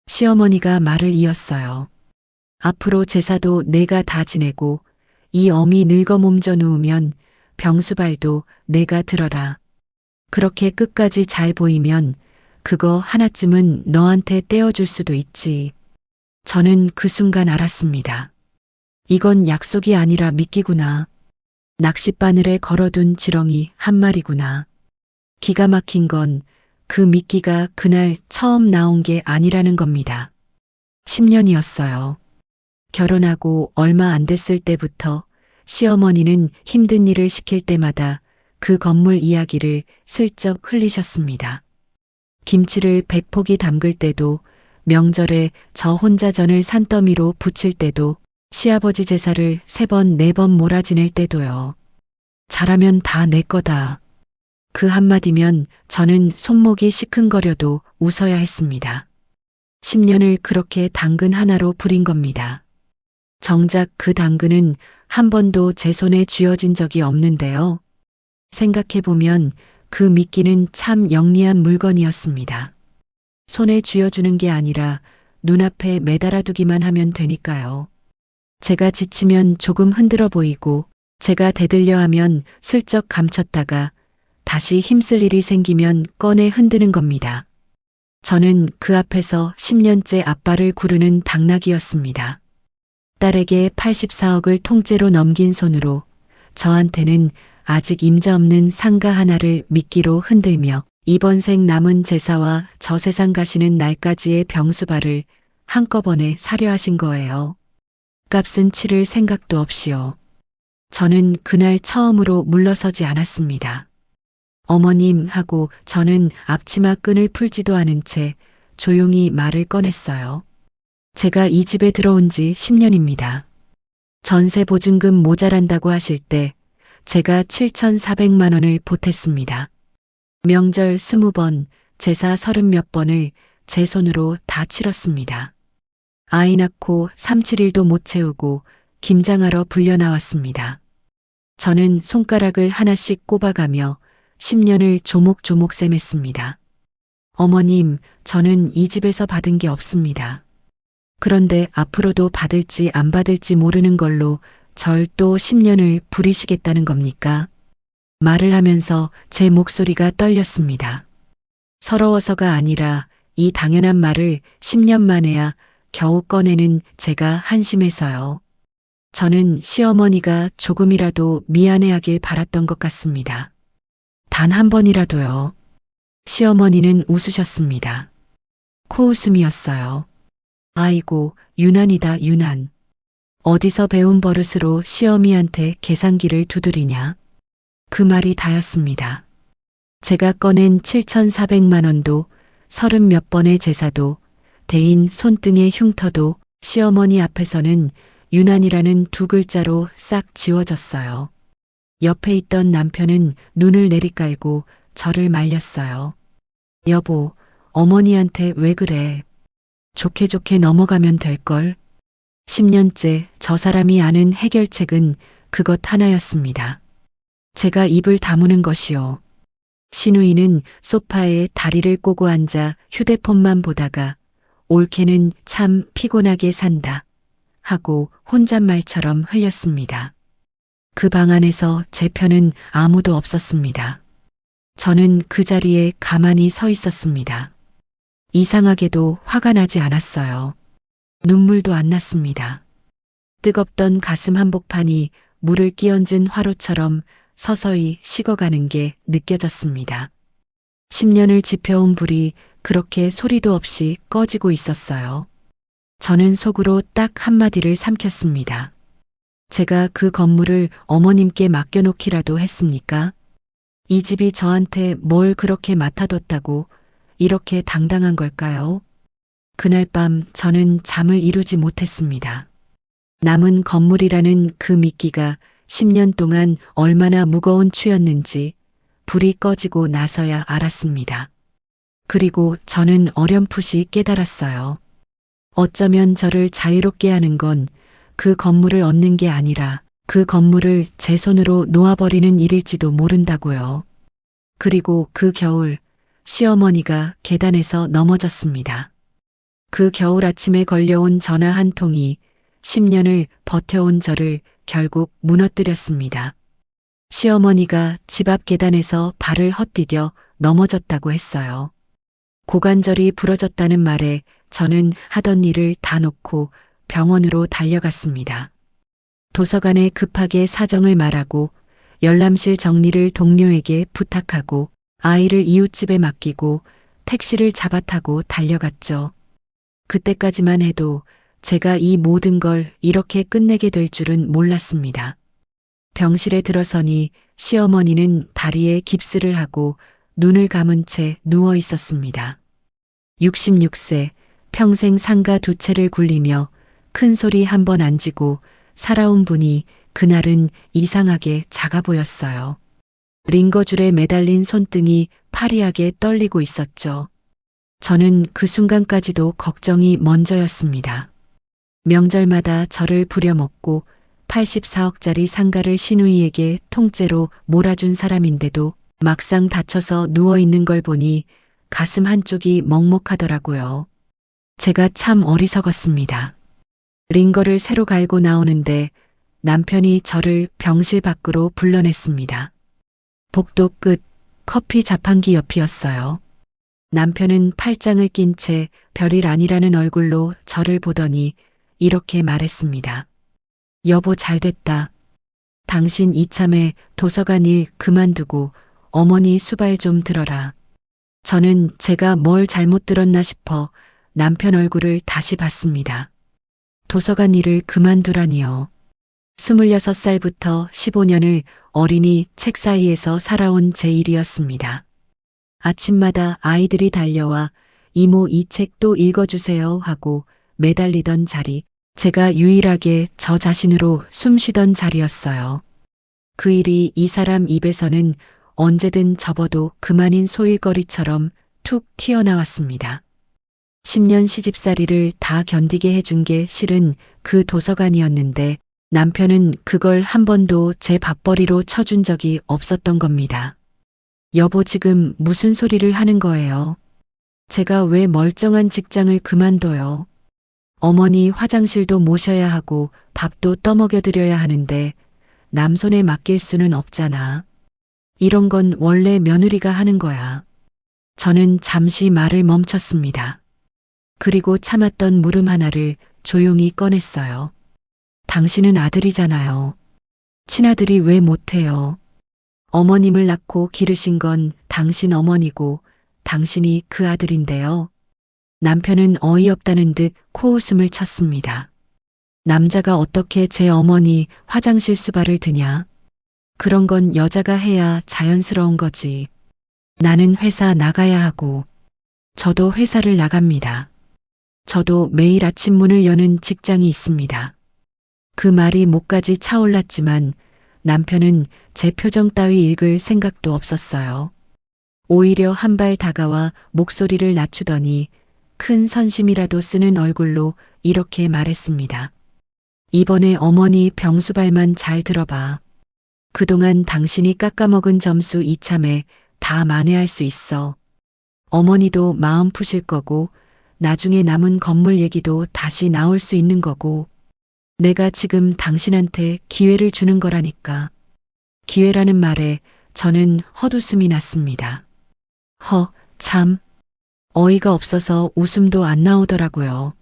시어머니가 말을 이었어요. 앞으로 제사도 내가 다 지내고 이 어미 늙어 몸져 누우면 병수발도 내가 들어라. 그렇게 끝까지 잘 보이면 그거 하나쯤은 너한테 떼어줄 수도 있지. 저는 그 순간 알았습니다. 이건 약속이 아니라 미끼구나. 낚싯바늘에 걸어둔 지렁이 한 마리구나. 기가 막힌 건 그 미끼가 그날 처음 나온 게 아니라는 겁니다. 10년이었어요. 결혼하고 얼마 안 됐을 때부터 시어머니는 힘든 일을 시킬 때마다 그 건물 이야기를 슬쩍 흘리셨습니다. 김치를 100포기 담글 때도, 명절에 저 혼자 전을 산더미로 부칠 때도, 시아버지 제사를 3번, 4번 몰아지낼 때도요. 잘하면 다 내 거다. 그 한마디면 저는 손목이 시큰거려도 웃어야 했습니다. 10년을 그렇게 당근 하나로 부린 겁니다. 정작 그 당근은 한 번도 제 손에 쥐어진 적이 없는데요. 생각해보면 그 미끼는 참 영리한 물건이었습니다. 손에 쥐어주는 게 아니라 눈앞에 매달아두기만 하면 되니까요. 제가 지치면 조금 흔들어 보이고, 제가 대들려 하면 슬쩍 감췄다가 다시 힘쓸 일이 생기면 꺼내 흔드는 겁니다. 저는 그 앞에서 10년째 아빠를 구르는 당나귀였습니다. 딸에게 84억을 통째로 넘긴 손으로 저한테는 아직 임자 없는 상가 하나를 미끼로 흔들며 이번 생 남은 제사와 저 세상 가시는 날까지의 병수발을 한꺼번에 사려 하신 거예요. 값은 치를 생각도 없이요. 저는 그날 처음으로 물러서지 않았습니다. 어머님 하고 저는 앞치마 끈을 풀지도 않은 채 조용히 말을 꺼냈어요. 제가 이 집에 들어온 지 10년입니다. 전세 보증금 모자란다고 하실 때 제가 7,400만 원을 보탰습니다. 명절 20번, 제사 30몇 번을 제 손으로 다 치렀습니다. 아이 낳고 3-7일도 못 채우고 김장하러 불려 나왔습니다. 저는 손가락을 하나씩 꼽아가며 10년을 조목조목 셈했습니다. 어머님, 저는 이 집에서 받은 게 없습니다. 그런데 앞으로도 받을지 안 받을지 모르는 걸로 절 또 10년을 부리시겠다는 겁니까? 말을 하면서 제 목소리가 떨렸습니다. 서러워서가 아니라 이 당연한 말을 10년 만에야 겨우 꺼내는 제가 한심해서요. 저는 시어머니가 조금이라도 미안해하길 바랐던 것 같습니다. 단 한 번이라도요. 시어머니는 웃으셨습니다. 코웃음이었어요. 아이고, 유난이다, 유난. 어디서 배운 버릇으로 시어미한테 계산기를 두드리냐. 그 말이 다였습니다. 제가 꺼낸 7,400만 원도 30몇 번의 제사도 대인 손등의 흉터도 시어머니 앞에서는 유난이라는 2글자로 싹 지워졌어요. 옆에 있던 남편은 눈을 내리깔고 저를 말렸어요. 여보, 어머니한테 왜 그래? 좋게 좋게 넘어가면 될걸. 10년째 저 사람이 아는 해결책은 그것 하나였습니다. 제가 입을 다무는 것이요. 시누이는 소파에 다리를 꼬고 앉아 휴대폰만 보다가 올케는 참 피곤하게 산다 하고 혼잣말처럼 흘렸습니다. 그 방 안에서 제 편은 아무도 없었습니다. 저는 그 자리에 가만히 서 있었습니다. 이상하게도 화가 나지 않았어요. 눈물도 안 났습니다. 뜨겁던 가슴 한복판이 물을 끼얹은 화로처럼 서서히 식어가는 게 느껴졌습니다. 10년을 지펴온 불이 그렇게 소리도 없이 꺼지고 있었어요. 저는 속으로 딱 한마디를 삼켰습니다. 제가 그 건물을 어머님께 맡겨놓기라도 했습니까? 이 집이 저한테 뭘 그렇게 맡아뒀다고 이렇게 당당한 걸까요? 그날 밤 저는 잠을 이루지 못했습니다. 남은 건물이라는 그 미끼가 10년 동안 얼마나 무거운 추였는지 불이 꺼지고 나서야 알았습니다. 그리고 저는 어렴풋이 깨달았어요. 어쩌면 저를 자유롭게 하는 건 그 건물을 얻는 게 아니라 그 건물을 제 손으로 놓아버리는 일일지도 모른다고요. 그리고 그 겨울 시어머니가 계단에서 넘어졌습니다. 그 겨울 아침에 걸려온 전화 한 통이 10년을 버텨온 저를 결국 무너뜨렸습니다. 시어머니가 집 앞 계단에서 발을 헛디뎌 넘어졌다고 했어요. 고관절이 부러졌다는 말에 저는 하던 일을 다 놓고 병원으로 달려갔습니다. 도서관에 급하게 사정을 말하고 열람실 정리를 동료에게 부탁하고 아이를 이웃집에 맡기고 택시를 잡아타고 달려갔죠. 그때까지만 해도 제가 이 모든 걸 이렇게 끝내게 될 줄은 몰랐습니다. 병실에 들어서니 시어머니는 다리에 깁스를 하고 눈을 감은 채 누워 있었습니다. 66세, 평생 상가 두 채를 굴리며 큰 소리 한 번 안 지고 살아온 분이 그날은 이상하게 작아 보였어요. 링거줄에 매달린 손등이 파리하게 떨리고 있었죠. 저는 그 순간까지도 걱정이 먼저였습니다. 명절마다 저를 부려먹고 84억짜리 상가를 시누이에게 통째로 몰아준 사람인데도 막상 다쳐서 누워있는 걸 보니 가슴 한쪽이 먹먹하더라고요. 제가 참 어리석었습니다. 링거를 새로 갈고 나오는데 남편이 저를 병실 밖으로 불러냈습니다. 복도 끝 커피 자판기 옆이었어요. 남편은 팔짱을 낀 채 별일 아니라는 얼굴로 저를 보더니 이렇게 말했습니다. 여보 잘됐다. 당신 이참에 도서관 일 그만두고 어머니 수발 좀 들어라. 저는 제가 뭘 잘못 들었나 싶어 남편 얼굴을 다시 봤습니다. 도서관 일을 그만두라니요. 26살부터 15년을 어린이 책 사이에서 살아온 제 일이었습니다. 아침마다 아이들이 달려와 이모 이 책 또 읽어주세요 하고 매달리던 자리, 제가 유일하게 저 자신으로 숨쉬던 자리였어요. 그 일이 이 사람 입에서는 언제든 접어도 그만인 소일거리처럼 툭 튀어나왔습니다. 10년 시집살이를 다 견디게 해준 게 실은 그 도서관이었는데 남편은 그걸 한 번도 제 밥벌이로 쳐준 적이 없었던 겁니다. 여보 지금 무슨 소리를 하는 거예요? 제가 왜 멀쩡한 직장을 그만둬요? 어머니 화장실도 모셔야 하고 밥도 떠먹여드려야 하는데 남손에 맡길 수는 없잖아. 이런 건 원래 며느리가 하는 거야. 저는 잠시 말을 멈췄습니다. 그리고 참았던 물음 하나를 조용히 꺼냈어요. 당신은 아들이잖아요. 친아들이 왜 못해요? 어머님을 낳고 기르신 건 당신 어머니고 당신이 그 아들인데요. 남편은 어이없다는 듯 코웃음을 쳤습니다. 남자가 어떻게 제 어머니 화장실 수발을 드냐? 그런 건 여자가 해야 자연스러운 거지. 나는 회사 나가야 하고, 저도 회사를 나갑니다. 저도 매일 아침 문을 여는 직장이 있습니다. 그 말이 목까지 차올랐지만 남편은 제 표정 따위 읽을 생각도 없었어요. 오히려 한 발 다가와 목소리를 낮추더니 큰 선심이라도 쓰는 얼굴로 이렇게 말했습니다. 이번에 어머니 병수발만 잘 들어봐. 그동안 당신이 깎아먹은 점수 이참에 다 만회할 수 있어. 어머니도 마음 푸실 거고 나중에 남은 건물 얘기도 다시 나올 수 있는 거고 내가 지금 당신한테 기회를 주는 거라니까. 기회라는 말에 저는 헛웃음이 났습니다. 참. 어이가 없어서 웃음도 안 나오더라고요.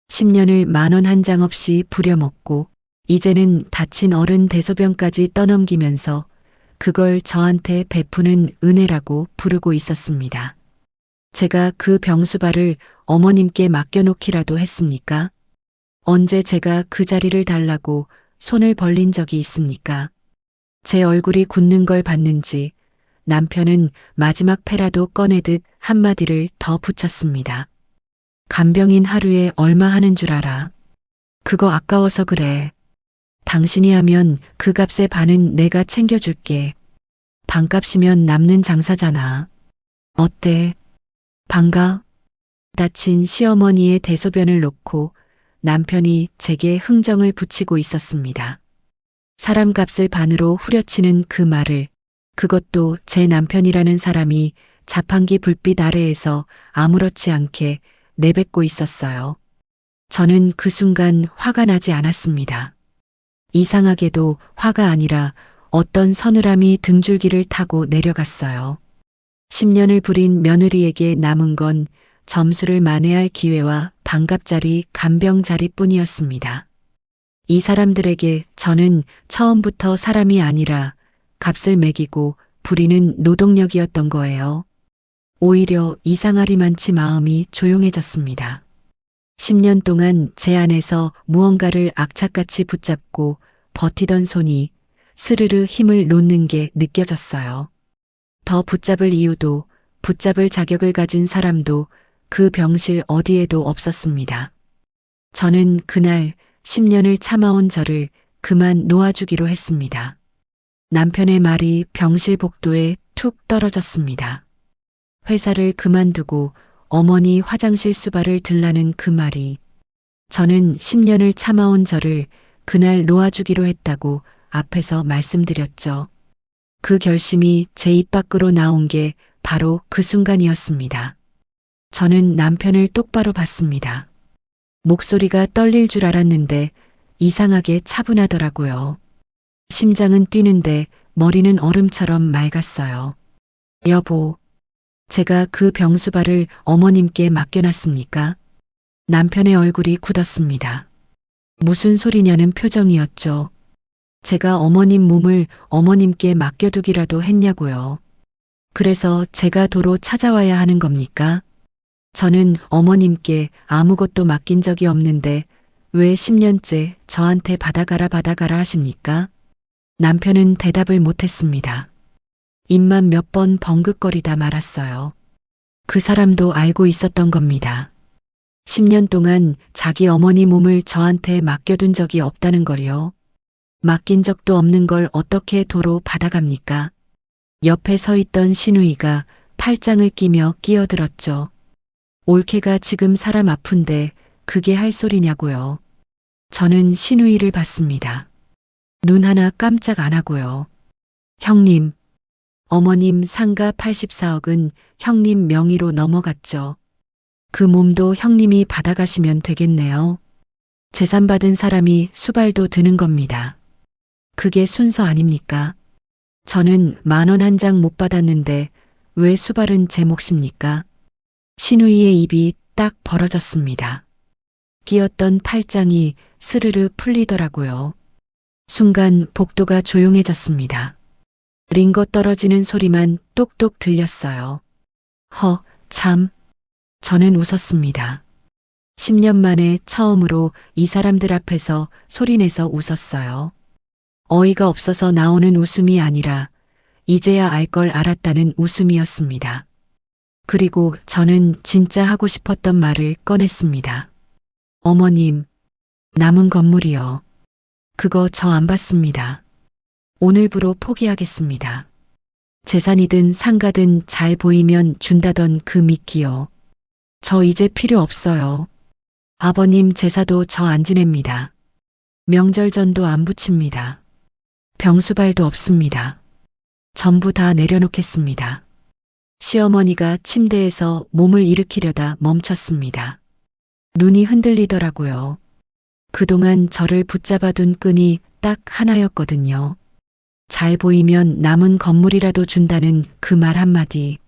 10년을 10,000원 한 장 없이 부려먹고 이제는 다친 어른 대소변까지 떠넘기면서 그걸 저한테 베푸는 은혜라고 부르고 있었습니다. 제가 그 병수발을 어머님께 맡겨놓기라도 했습니까? 언제 제가 그 자리를 달라고 손을 벌린 적이 있습니까? 제 얼굴이 굳는 걸 봤는지 남편은 마지막 패라도 꺼내듯 한마디를 더 붙였습니다. 간병인 하루에 얼마 하는 줄 알아? 그거 아까워서 그래. 당신이 하면 그 값의 반은 내가 챙겨줄게. 반값이면 남는 장사잖아. 어때? 반가? 다친 시어머니의 대소변을 놓고 남편이 제게 흥정을 붙이고 있었습니다. 사람 값을 반으로 후려치는 그 말을, 그것도 제 남편이라는 사람이 자판기 불빛 아래에서 아무렇지 않게 내뱉고 있었어요. 저는 그 순간 화가 나지 않았습니다. 이상하게도 화가 아니라 어떤 서늘함이 등줄기를 타고 내려갔어요. 10년을 부린 며느리에게 남은 건 점수를 만회할 기회와 반값짜리 간병 자리뿐이었습니다. 이 사람들에게 저는 처음부터 사람이 아니라 값을 매기고 부리는 노동력이었던 거예요. 오히려 이상하리만치 마음이 조용해졌습니다. 10년 동안 제 안에서 무언가를 악착같이 붙잡고 버티던 손이 스르르 힘을 놓는 게 느껴졌어요. 더 붙잡을 이유도 붙잡을 자격을 가진 사람도 그 병실 어디에도 없었습니다. 저는 그날 10년을 참아온 저를 그만 놓아주기로 했습니다. 남편의 말이 병실 복도에 툭 떨어졌습니다. 회사를 그만두고 어머니 화장실 수발을 들라는 그 말이 저는 10년을 참아온 저를 그날 놓아주기로 했다고 앞에서 말씀드렸죠. 그 결심이 제 입 밖으로 나온 게 바로 그 순간이었습니다. 저는 남편을 똑바로 봤습니다. 목소리가 떨릴 줄 알았는데 이상하게 차분하더라고요. 심장은 뛰는데 머리는 얼음처럼 맑았어요. 여보, 제가 그 병수발을 어머님께 맡겨놨습니까? 남편의 얼굴이 굳었습니다. 무슨 소리냐는 표정이었죠. 제가 어머님 몸을 어머님께 맡겨두기라도 했냐고요. 그래서 제가 도로 찾아와야 하는 겁니까? 저는 어머님께 아무것도 맡긴 적이 없는데 왜 10년째 저한테 받아가라 하십니까? 남편은 대답을 못했습니다. 입만 몇 번 벙긋거리다 말았어요. 그 사람도 알고 있었던 겁니다. 10년 동안 자기 어머니 몸을 저한테 맡겨둔 적이 없다는 걸요. 맡긴 적도 없는 걸 어떻게 도로 받아갑니까? 옆에 서 있던 시누이가 팔짱을 끼며 끼어들었죠. 올케가 지금 사람 아픈데 그게 할 소리냐고요. 저는 시누이를 봤습니다. 눈 하나 깜짝 안 하고요. 형님, 어머님 상가 84억은 형님 명의로 넘어갔죠. 그 몸도 형님이 받아가시면 되겠네요. 재산 받은 사람이 수발도 드는 겁니다. 그게 순서 아닙니까? 저는 10,000원 한 장 못 받았는데 왜 수발은 제 몫입니까? 시누이의 입이 딱 벌어졌습니다. 끼었던 팔짱이 스르르 풀리더라고요. 순간 복도가 조용해졌습니다. 링거 떨어지는 소리만 똑똑 들렸어요. 참. 저는 웃었습니다. 10년 만에 처음으로 이 사람들 앞에서 소리내서 웃었어요. 어이가 없어서 나오는 웃음이 아니라 이제야 알 걸 알았다는 웃음이었습니다. 그리고 저는 진짜 하고 싶었던 말을 꺼냈습니다. 어머님, 남은 건물이요. 그거 저 안 받습니다. 오늘부로 포기하겠습니다. 재산이든 상가든 잘 보이면 준다던 그 미끼요. 저 이제 필요 없어요. 아버님 제사도 저 안 지냅니다. 명절전도 안 붙입니다. 병수발도 없습니다. 전부 다 내려놓겠습니다. 시어머니가 침대에서 몸을 일으키려다 멈췄습니다. 눈이 흔들리더라고요. 그동안 저를 붙잡아둔 끈이 딱 하나였거든요. 잘 보이면 남은 건물이라도 준다는 그 말 한마디.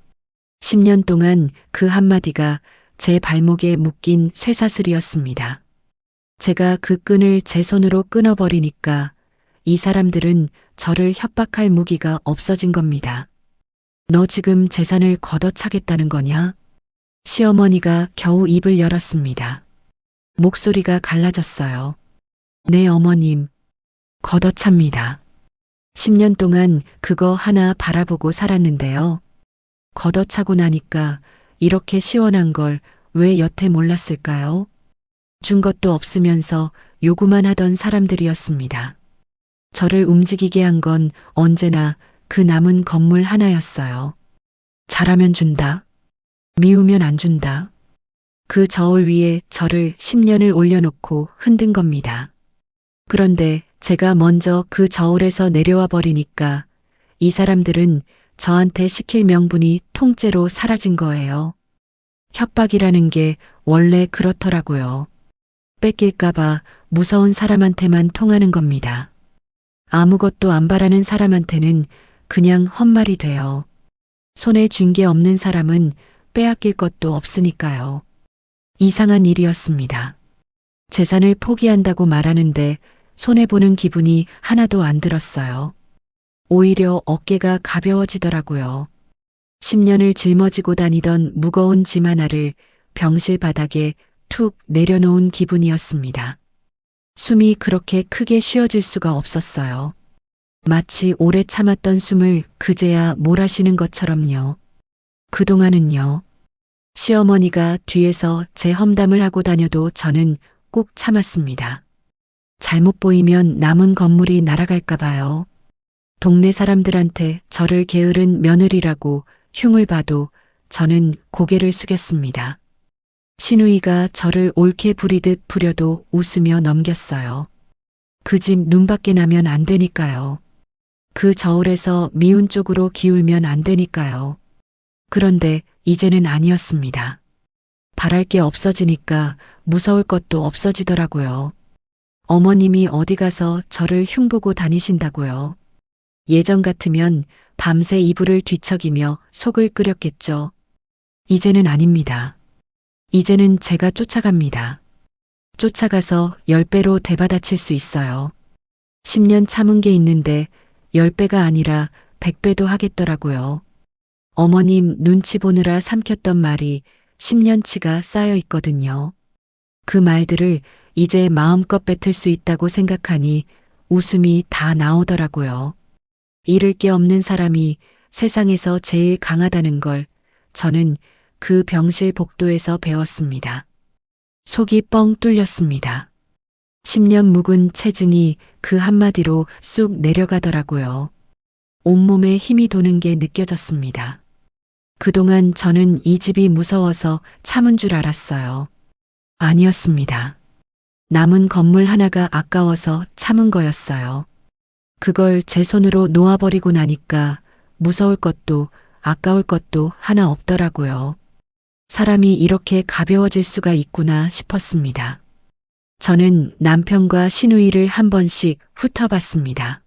10년 동안 그 한마디가 제 발목에 묶인 쇠사슬이었습니다. 제가 그 끈을 제 손으로 끊어버리니까 이 사람들은 저를 협박할 무기가 없어진 겁니다. 너 지금 재산을 걷어차겠다는 거냐? 시어머니가 겨우 입을 열었습니다. 목소리가 갈라졌어요. 네, 어머님. 걷어찹니다. 10년 동안 그거 하나 바라보고 살았는데요. 걷어차고 나니까 이렇게 시원한 걸 왜 여태 몰랐을까요? 준 것도 없으면서 요구만 하던 사람들이었습니다. 저를 움직이게 한 건 언제나 그 남은 건물 하나였어요. 잘하면 준다. 미우면 안 준다. 그 저울 위에 저를 10년을 올려놓고 흔든 겁니다. 그런데 제가 먼저 그 저울에서 내려와 버리니까 이 사람들은 저한테 시킬 명분이 통째로 사라진 거예요. 협박이라는 게 원래 그렇더라고요. 뺏길까봐 무서운 사람한테만 통하는 겁니다. 아무것도 안 바라는 사람한테는 그냥 헛말이 돼요. 손에 쥔 게 없는 사람은 빼앗길 것도 없으니까요. 이상한 일이었습니다. 재산을 포기한다고 말하는데 손해보는 기분이 하나도 안 들었어요. 오히려 어깨가 가벼워지더라고요. 10년을 짊어지고 다니던 무거운 짐 하나를 병실 바닥에 툭 내려놓은 기분이었습니다. 숨이 그렇게 크게 쉬어질 수가 없었어요. 마치 오래 참았던 숨을 그제야 몰아쉬는 것처럼요. 그동안은요. 시어머니가 뒤에서 제 험담을 하고 다녀도 저는 꾹 참았습니다. 잘못 보이면 남은 건물이 날아갈까 봐요. 동네 사람들한테 저를 게으른 며느리라고 흉을 봐도 저는 고개를 숙였습니다. 시누이가 저를 옳게 부리듯 부려도 웃으며 넘겼어요. 그 집 눈밖에 나면 안 되니까요. 그 저울에서 미운 쪽으로 기울면 안 되니까요. 그런데 이제는 아니었습니다. 바랄 게 없어지니까 무서울 것도 없어지더라고요. 어머님이 어디 가서 저를 흉보고 다니신다고요. 예전 같으면 밤새 이불을 뒤척이며 속을 끓였겠죠. 이제는 아닙니다. 이제는 제가 쫓아갑니다. 쫓아가서 10배로 되받아칠 수 있어요. 10년 참은 게 있는데 10배가 아니라 100배도 하겠더라고요. 어머님 눈치 보느라 삼켰던 말이 10년치가 쌓여 있거든요. 그 말들을 이제 마음껏 뱉을 수 있다고 생각하니 웃음이 다 나오더라고요. 잃을 게 없는 사람이 세상에서 제일 강하다는 걸 저는 그 병실 복도에서 배웠습니다. 속이 뻥 뚫렸습니다. 10년 묵은 체증이 그 한마디로 쑥 내려가더라고요. 온몸에 힘이 도는 게 느껴졌습니다. 그동안 저는 이 집이 무서워서 참은 줄 알았어요. 아니었습니다. 남은 건물 하나가 아까워서 참은 거였어요. 그걸 제 손으로 놓아버리고 나니까 무서울 것도 아까울 것도 하나 없더라고요. 사람이 이렇게 가벼워질 수가 있구나 싶었습니다. 저는 남편과 시누이를 한 번씩 훑어봤습니다.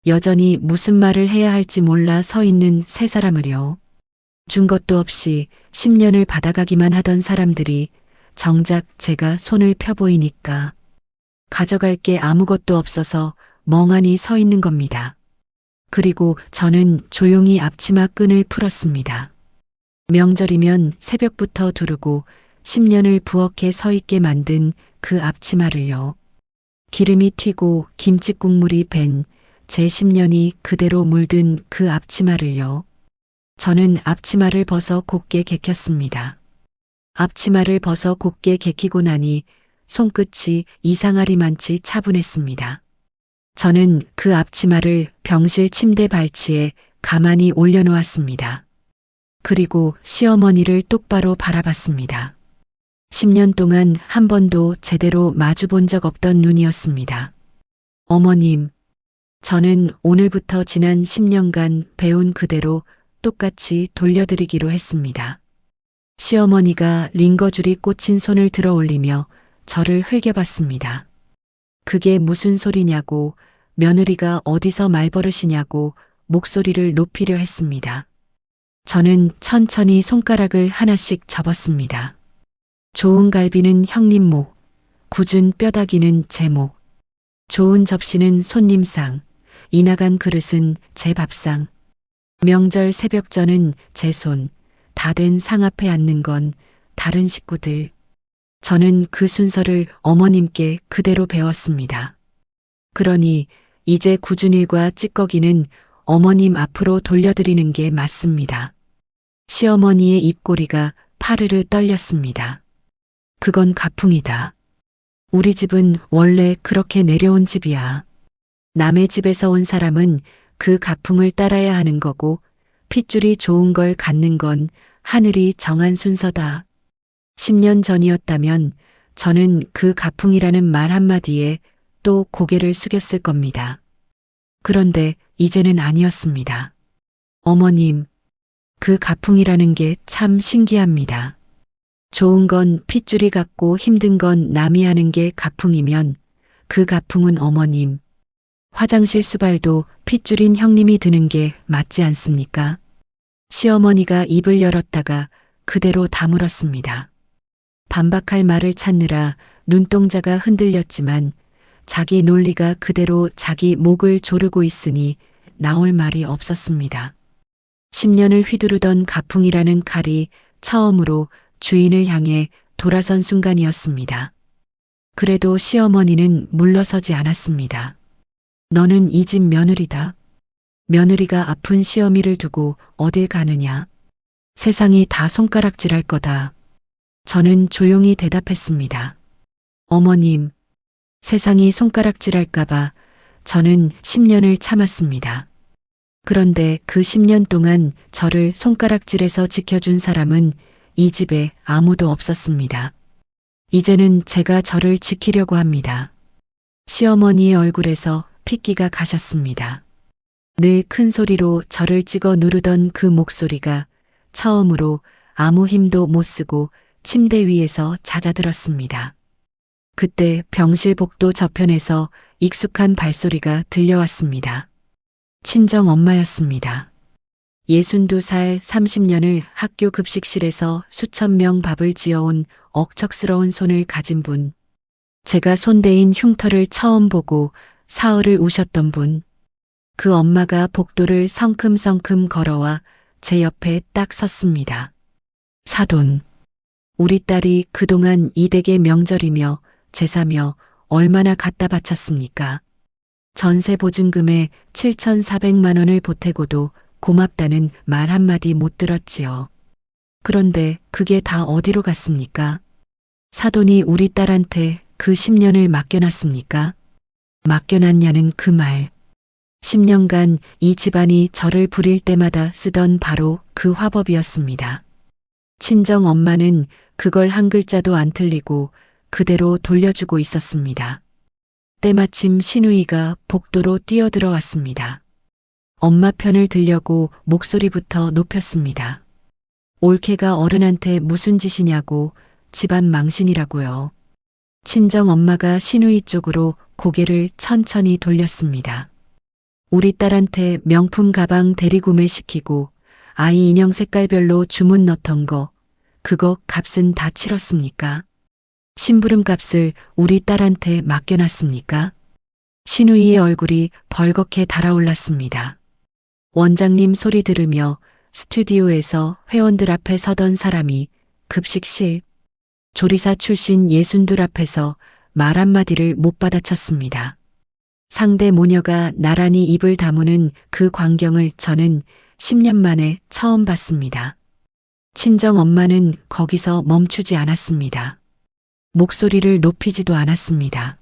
여전히 무슨 말을 해야 할지 몰라 서 있는 세 사람을요. 준 것도 없이 10년을 받아가기만 하던 사람들이 정작 제가 손을 펴보이니까 가져갈 게 아무것도 없어서 멍하니 서 있는 겁니다. 그리고 저는 조용히 앞치마 끈을 풀었습니다. 명절이면 새벽부터 두르고 10년을 부엌에 서 있게 만든 그 앞치마를요. 기름이 튀고 김치 국물이 밴 제 10년이 그대로 물든 그 앞치마를요. 저는 앞치마를 벗어 곱게 개켰습니다. 앞치마를 벗어 곱게 개키고 나니 손끝이 이상하리만치 차분했습니다. 저는 그 앞치마를 병실 침대 발치에 가만히 올려놓았습니다. 그리고 시어머니를 똑바로 바라봤습니다. 10년 동안 한 번도 제대로 마주본 적 없던 눈이었습니다. 어머님, 저는 오늘부터 지난 10년간 배운 그대로 똑같이 돌려드리기로 했습니다. 시어머니가 링거줄이 꽂힌 손을 들어 올리며 저를 흘겨봤습니다. 그게 무슨 소리냐고, 며느리가 어디서 말버릇이냐고 목소리를 높이려 했습니다. 저는 천천히 손가락을 하나씩 접었습니다. 좋은 갈비는 형님 목, 굳은 뼈다귀는 제 목, 좋은 접시는 손님상, 이나간 그릇은 제 밥상, 명절 새벽전은 제 손, 다 된 상 앞에 앉는 건 다른 식구들. 저는 그 순서를 어머님께 그대로 배웠습니다. 그러니 이제 굳은 일과 찌꺼기는 어머님 앞으로 돌려드리는 게 맞습니다. 시어머니의 입꼬리가 파르르 떨렸습니다. 그건 가풍이다. 우리 집은 원래 그렇게 내려온 집이야. 남의 집에서 온 사람은 그 가풍을 따라야 하는 거고 핏줄이 좋은 걸 갖는 건 하늘이 정한 순서다. 10년 전이었다면 저는 그 가풍이라는 말 한마디에 또 고개를 숙였을 겁니다. 그런데 이제는 아니었습니다. 어머님, 그 가풍이라는 게 참 신기합니다. 좋은 건 핏줄이 같고 힘든 건 남이 하는 게 가풍이면 그 가풍은 어머님, 화장실 수발도 핏줄인 형님이 드는 게 맞지 않습니까? 시어머니가 입을 열었다가 그대로 다물었습니다. 반박할 말을 찾느라 눈동자가 흔들렸지만 자기 논리가 그대로 자기 목을 조르고 있으니 나올 말이 없었습니다. 10년을 휘두르던 가풍이라는 칼이 처음으로 주인을 향해 돌아선 순간이었습니다. 그래도 시어머니는 물러서지 않았습니다. 너는 이 집 며느리다. 며느리가 아픈 시어미를 두고 어딜 가느냐. 세상이 다 손가락질할 거다. 저는 조용히 대답했습니다. 어머님, 세상이 손가락질할까봐 저는 10년을 참았습니다. 그런데 그 10년 동안 저를 손가락질에서 지켜준 사람은 이 집에 아무도 없었습니다. 이제는 제가 저를 지키려고 합니다. 시어머니의 얼굴에서 핏기가 가셨습니다. 늘 큰 소리로 저를 찍어 누르던 그 목소리가 처음으로 아무 힘도 못 쓰고 침대 위에서 잦아들었습니다. 그때 병실복도 저편에서 익숙한 발소리가 들려왔습니다. 친정 엄마였습니다. 62살 30년을 학교 급식실에서 수천 명 밥을 지어온 억척스러운 손을 가진 분. 제가 손대인 흉터를 처음 보고 사흘을 우셨던 분. 그 엄마가 복도를 성큼성큼 걸어와 제 옆에 딱 섰습니다. 사돈. 우리 딸이 그동안 이 댁의 명절이며 제사며 얼마나 갖다 바쳤습니까? 전세 보증금에 7,400만 원을 보태고도 고맙다는 말 한마디 못 들었지요. 그런데 그게 다 어디로 갔습니까? 사돈이 우리 딸한테 그 10년을 맡겨놨습니까? 맡겨놨냐는 그 말. 10년간 이 집안이 저를 부릴 때마다 쓰던 바로 그 화법이었습니다. 친정 엄마는 그걸 한 글자도 안 틀리고 그대로 돌려주고 있었습니다. 때마침 시누이가 복도로 뛰어들어왔습니다. 엄마 편을 들려고 목소리부터 높였습니다. 올케가 어른한테 무슨 짓이냐고, 집안 망신이라고요. 친정 엄마가 시누이 쪽으로 고개를 천천히 돌렸습니다. 우리 딸한테 명품 가방 대리구매시키고 아이 인형 색깔별로 주문 넣던 거, 그거 값은 다 치렀습니까? 심부름 값을 우리 딸한테 맡겨놨습니까? 시누이의 얼굴이 벌겋게 달아올랐습니다. 원장님 소리 들으며 스튜디오에서 회원들 앞에 서던 사람이 급식실, 조리사 출신 예순들 앞에서 말 한마디를 못 받아쳤습니다. 상대 모녀가 나란히 입을 다무는 그 광경을 저는 10년 만에 처음 봤습니다. 친정 엄마는 거기서 멈추지 않았습니다. 목소리를 높이지도 않았습니다.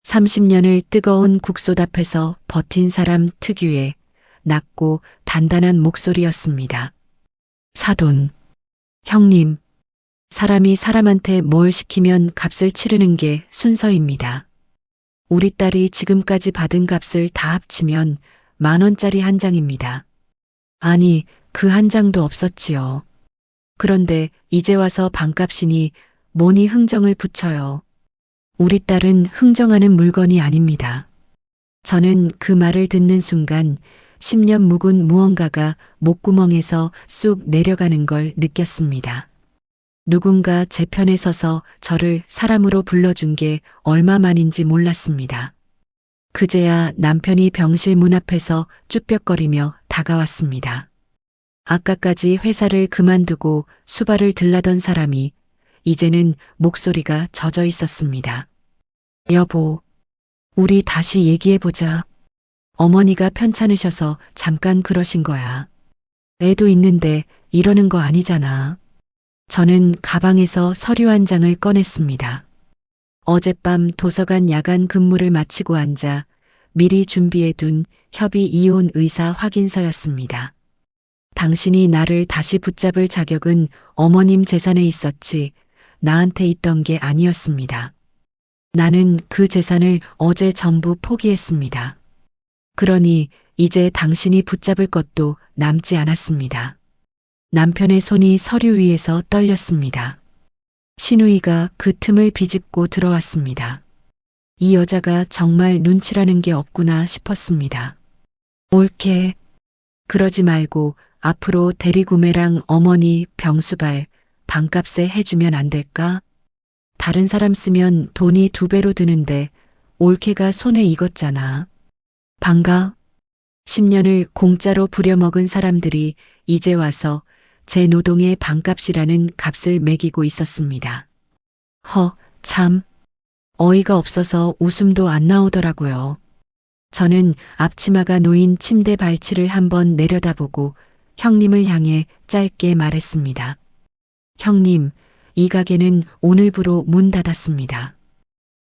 30년을 뜨거운 국솥 앞에서 버틴 사람 특유의 낮고 단단한 목소리였습니다. 사돈, 형님, 사람이 사람한테 뭘 시키면 값을 치르는 게 순서입니다. 우리 딸이 지금까지 받은 값을 다 합치면 10,000원짜리 한 장입니다. 아니, 그 한 장도 없었지요. 그런데 이제 와서 반값이니 뭐니 흥정을 붙여요. 우리 딸은 흥정하는 물건이 아닙니다. 저는 그 말을 듣는 순간 10년 묵은 무언가가 목구멍에서 쑥 내려가는 걸 느꼈습니다. 누군가 제 편에 서서 저를 사람으로 불러준 게 얼마만인지 몰랐습니다. 그제야 남편이 병실 문 앞에서 쭈뼛거리며 다가왔습니다. 아까까지 회사를 그만두고 수발을 들라던 사람이 이제는 목소리가 젖어 있었습니다. 여보, 우리 다시 얘기해보자. 어머니가 편찮으셔서 잠깐 그러신 거야. 애도 있는데 이러는 거 아니잖아. 저는 가방에서 서류 한 장을 꺼냈습니다. 어젯밤 도서관 야간 근무를 마치고 앉아 미리 준비해둔 협의 이혼 의사 확인서였습니다. 당신이 나를 다시 붙잡을 자격은 어머님 재산에 있었지 나한테 있던 게 아니었습니다. 나는 그 재산을 어제 전부 포기했습니다. 그러니 이제 당신이 붙잡을 것도 남지 않았습니다. 남편의 손이 서류 위에서 떨렸습니다. 시누이가 그 틈을 비집고 들어왔습니다. 이 여자가 정말 눈치라는 게 없구나 싶었습니다. 올케, 그러지 말고 앞으로 대리구매랑 어머니 병수발 반값에 해주면 안 될까? 다른 사람 쓰면 돈이 2배로 드는데 올케가 손에 익었잖아. 반가? 10년을 공짜로 부려먹은 사람들이 이제 와서 제 노동의 반값이라는 값을 매기고 있었습니다. 참, 어이가 없어서 웃음도 안 나오더라고요. 저는 앞치마가 놓인 침대 발치를 한번 내려다보고 형님을 향해 짧게 말했습니다. 형님, 이 가게는 오늘부로 문 닫았습니다.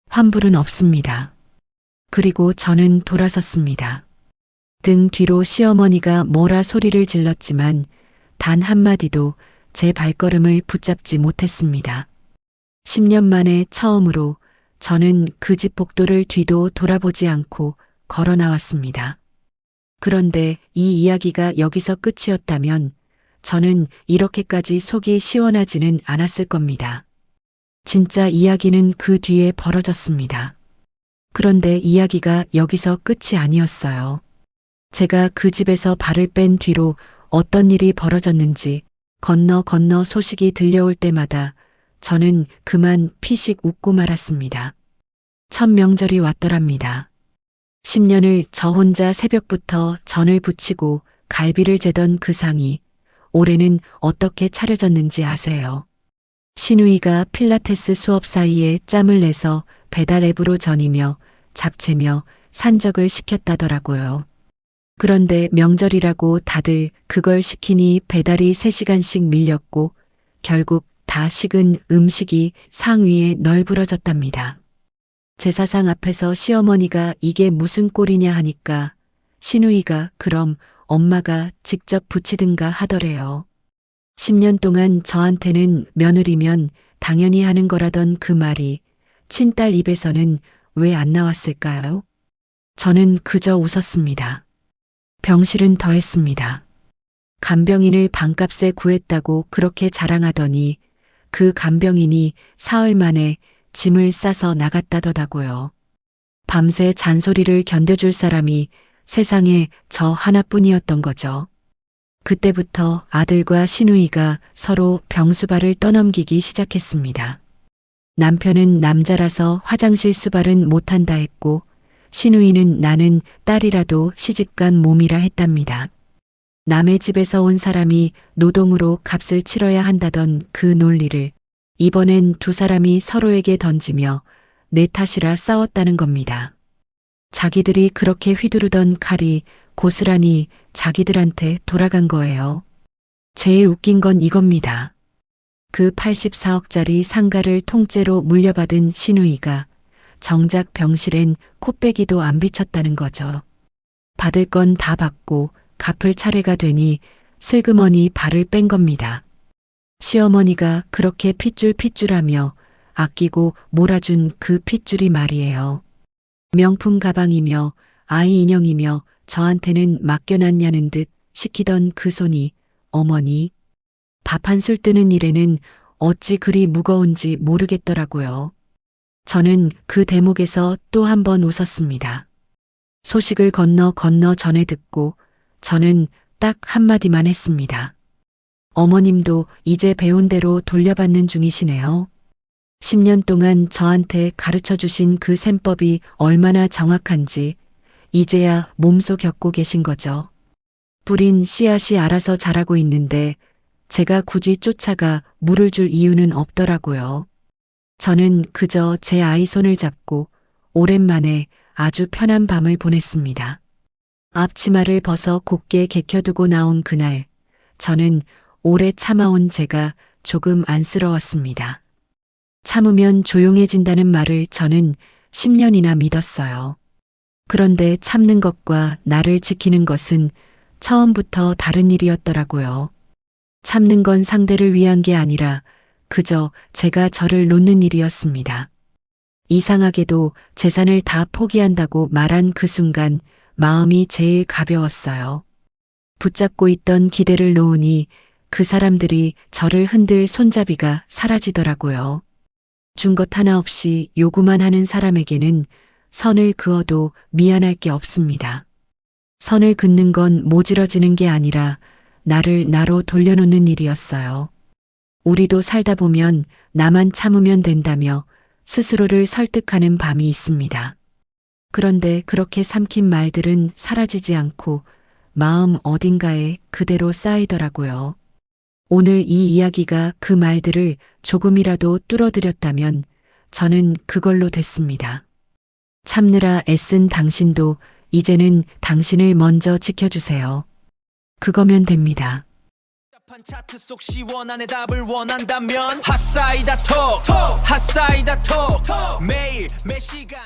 환불은 없습니다. 그리고 저는 돌아섰습니다. 등 뒤로 시어머니가 뭐라 소리를 질렀지만 단 한마디도 제 발걸음을 붙잡지 못했습니다. 10년 만에 처음으로 저는 그 집 복도를 뒤도 돌아보지 않고 걸어 나왔습니다. 그런데 이 이야기가 여기서 끝이었다면 저는 이렇게까지 속이 시원하지는 않았을 겁니다. 진짜 이야기는 그 뒤에 벌어졌습니다. 그런데 이야기가 여기서 끝이 아니었어요. 제가 그 집에서 발을 뺀 뒤로 어떤 일이 벌어졌는지 건너 소식이 들려올 때마다 저는 그만 피식 웃고 말았습니다. 첫 명절이 왔더랍니다. 10년을 저 혼자 새벽부터 전을 부치고 갈비를 재던 그 상이 올해는 어떻게 차려졌는지 아세요? 시누이가 필라테스 수업 사이에 짬을 내서 배달 앱으로 전이며 잡채며 산적을 시켰다더라고요. 그런데 명절이라고 다들 그걸 시키니 배달이 3시간씩 밀렸고 결국 다 식은 음식이 상 위에 널브러졌답니다. 제사상 앞에서 시어머니가 이게 무슨 꼴이냐 하니까 시누이가 그럼 엄마가 직접 부치든가 하더래요. 10년 동안 저한테는 며느리면 당연히 하는 거라던 그 말이 친딸 입에서는 왜 안 나왔을까요? 저는 그저 웃었습니다. 병실은 더했습니다. 간병인을 반값에 구했다고 그렇게 자랑하더니 그 간병인이 사흘 만에 짐을 싸서 나갔다더라고요. 밤새 잔소리를 견뎌줄 사람이 세상에 저 하나뿐이었던 거죠. 그때부터 아들과 시누이가 서로 병수발을 떠넘기기 시작했습니다. 남편은 남자라서 화장실 수발은 못한다 했고 시누이는 나는 딸이라도 시집간 몸이라 했답니다. 남의 집에서 온 사람이 노동으로 값을 치러야 한다던 그 논리를 이번엔 두 사람이 서로에게 던지며 내 탓이라 싸웠다는 겁니다. 자기들이 그렇게 휘두르던 칼이 고스란히 자기들한테 돌아간 거예요. 제일 웃긴 건 이겁니다. 그 84억짜리 상가를 통째로 물려받은 시누이가 정작 병실엔 코빼기도 안 비쳤다는 거죠. 받을 건 다 받고 갚을 차례가 되니 슬그머니 발을 뺀 겁니다. 시어머니가 그렇게 핏줄하며 아끼고 몰아준 그 핏줄이 말이에요. 명품 가방이며 아이 인형이며 저한테는 맡겨놨냐는 듯 시키던 그 손이 어머니 밥 한 술 뜨는 일에는 어찌 그리 무거운지 모르겠더라고요. 저는 그 대목에서 또 한 번 웃었습니다. 소식을 건너 전해 듣고 저는 딱 한마디만 했습니다. 어머님도 이제 배운 대로 돌려받는 중이시네요. 10년 동안 저한테 가르쳐 주신 그 셈법이 얼마나 정확한지 이제야 몸소 겪고 계신 거죠. 뿌린 씨앗이 알아서 자라고 있는데 제가 굳이 쫓아가 물을 줄 이유는 없더라고요. 저는 그저 제 아이 손을 잡고 오랜만에 아주 편한 밤을 보냈습니다. 앞치마를 벗어 곧게 개켜두고 나온 그날, 저는 오래 참아온 제가 조금 안쓰러웠습니다. 참으면 조용해진다는 말을 저는 10년이나 믿었어요. 그런데 참는 것과 나를 지키는 것은 처음부터 다른 일이었더라고요. 참는 건 상대를 위한 게 아니라 그저 제가 저를 놓는 일이었습니다. 이상하게도 재산을 다 포기한다고 말한 그 순간 마음이 제일 가벼웠어요. 붙잡고 있던 기대를 놓으니 그 사람들이 저를 흔들 손잡이가 사라지더라고요. 준 것 하나 없이 요구만 하는 사람에게는 선을 그어도 미안할 게 없습니다. 선을 긋는 건 모질어지는 게 아니라 나를 나로 돌려놓는 일이었어요. 우리도 살다 보면 나만 참으면 된다며 스스로를 설득하는 밤이 있습니다. 그런데 그렇게 삼킨 말들은 사라지지 않고 마음 어딘가에 그대로 쌓이더라고요. 오늘 이 이야기가 그 말들을 조금이라도 뚫어드렸다면 저는 그걸로 됐습니다. 참느라 애쓴 당신도 이제는 당신을 먼저 지켜주세요. 그거면 됩니다. 차트 속 시원한 해답을 원한다면 핫사이다 톡 핫사이다 톡 매일 매 시간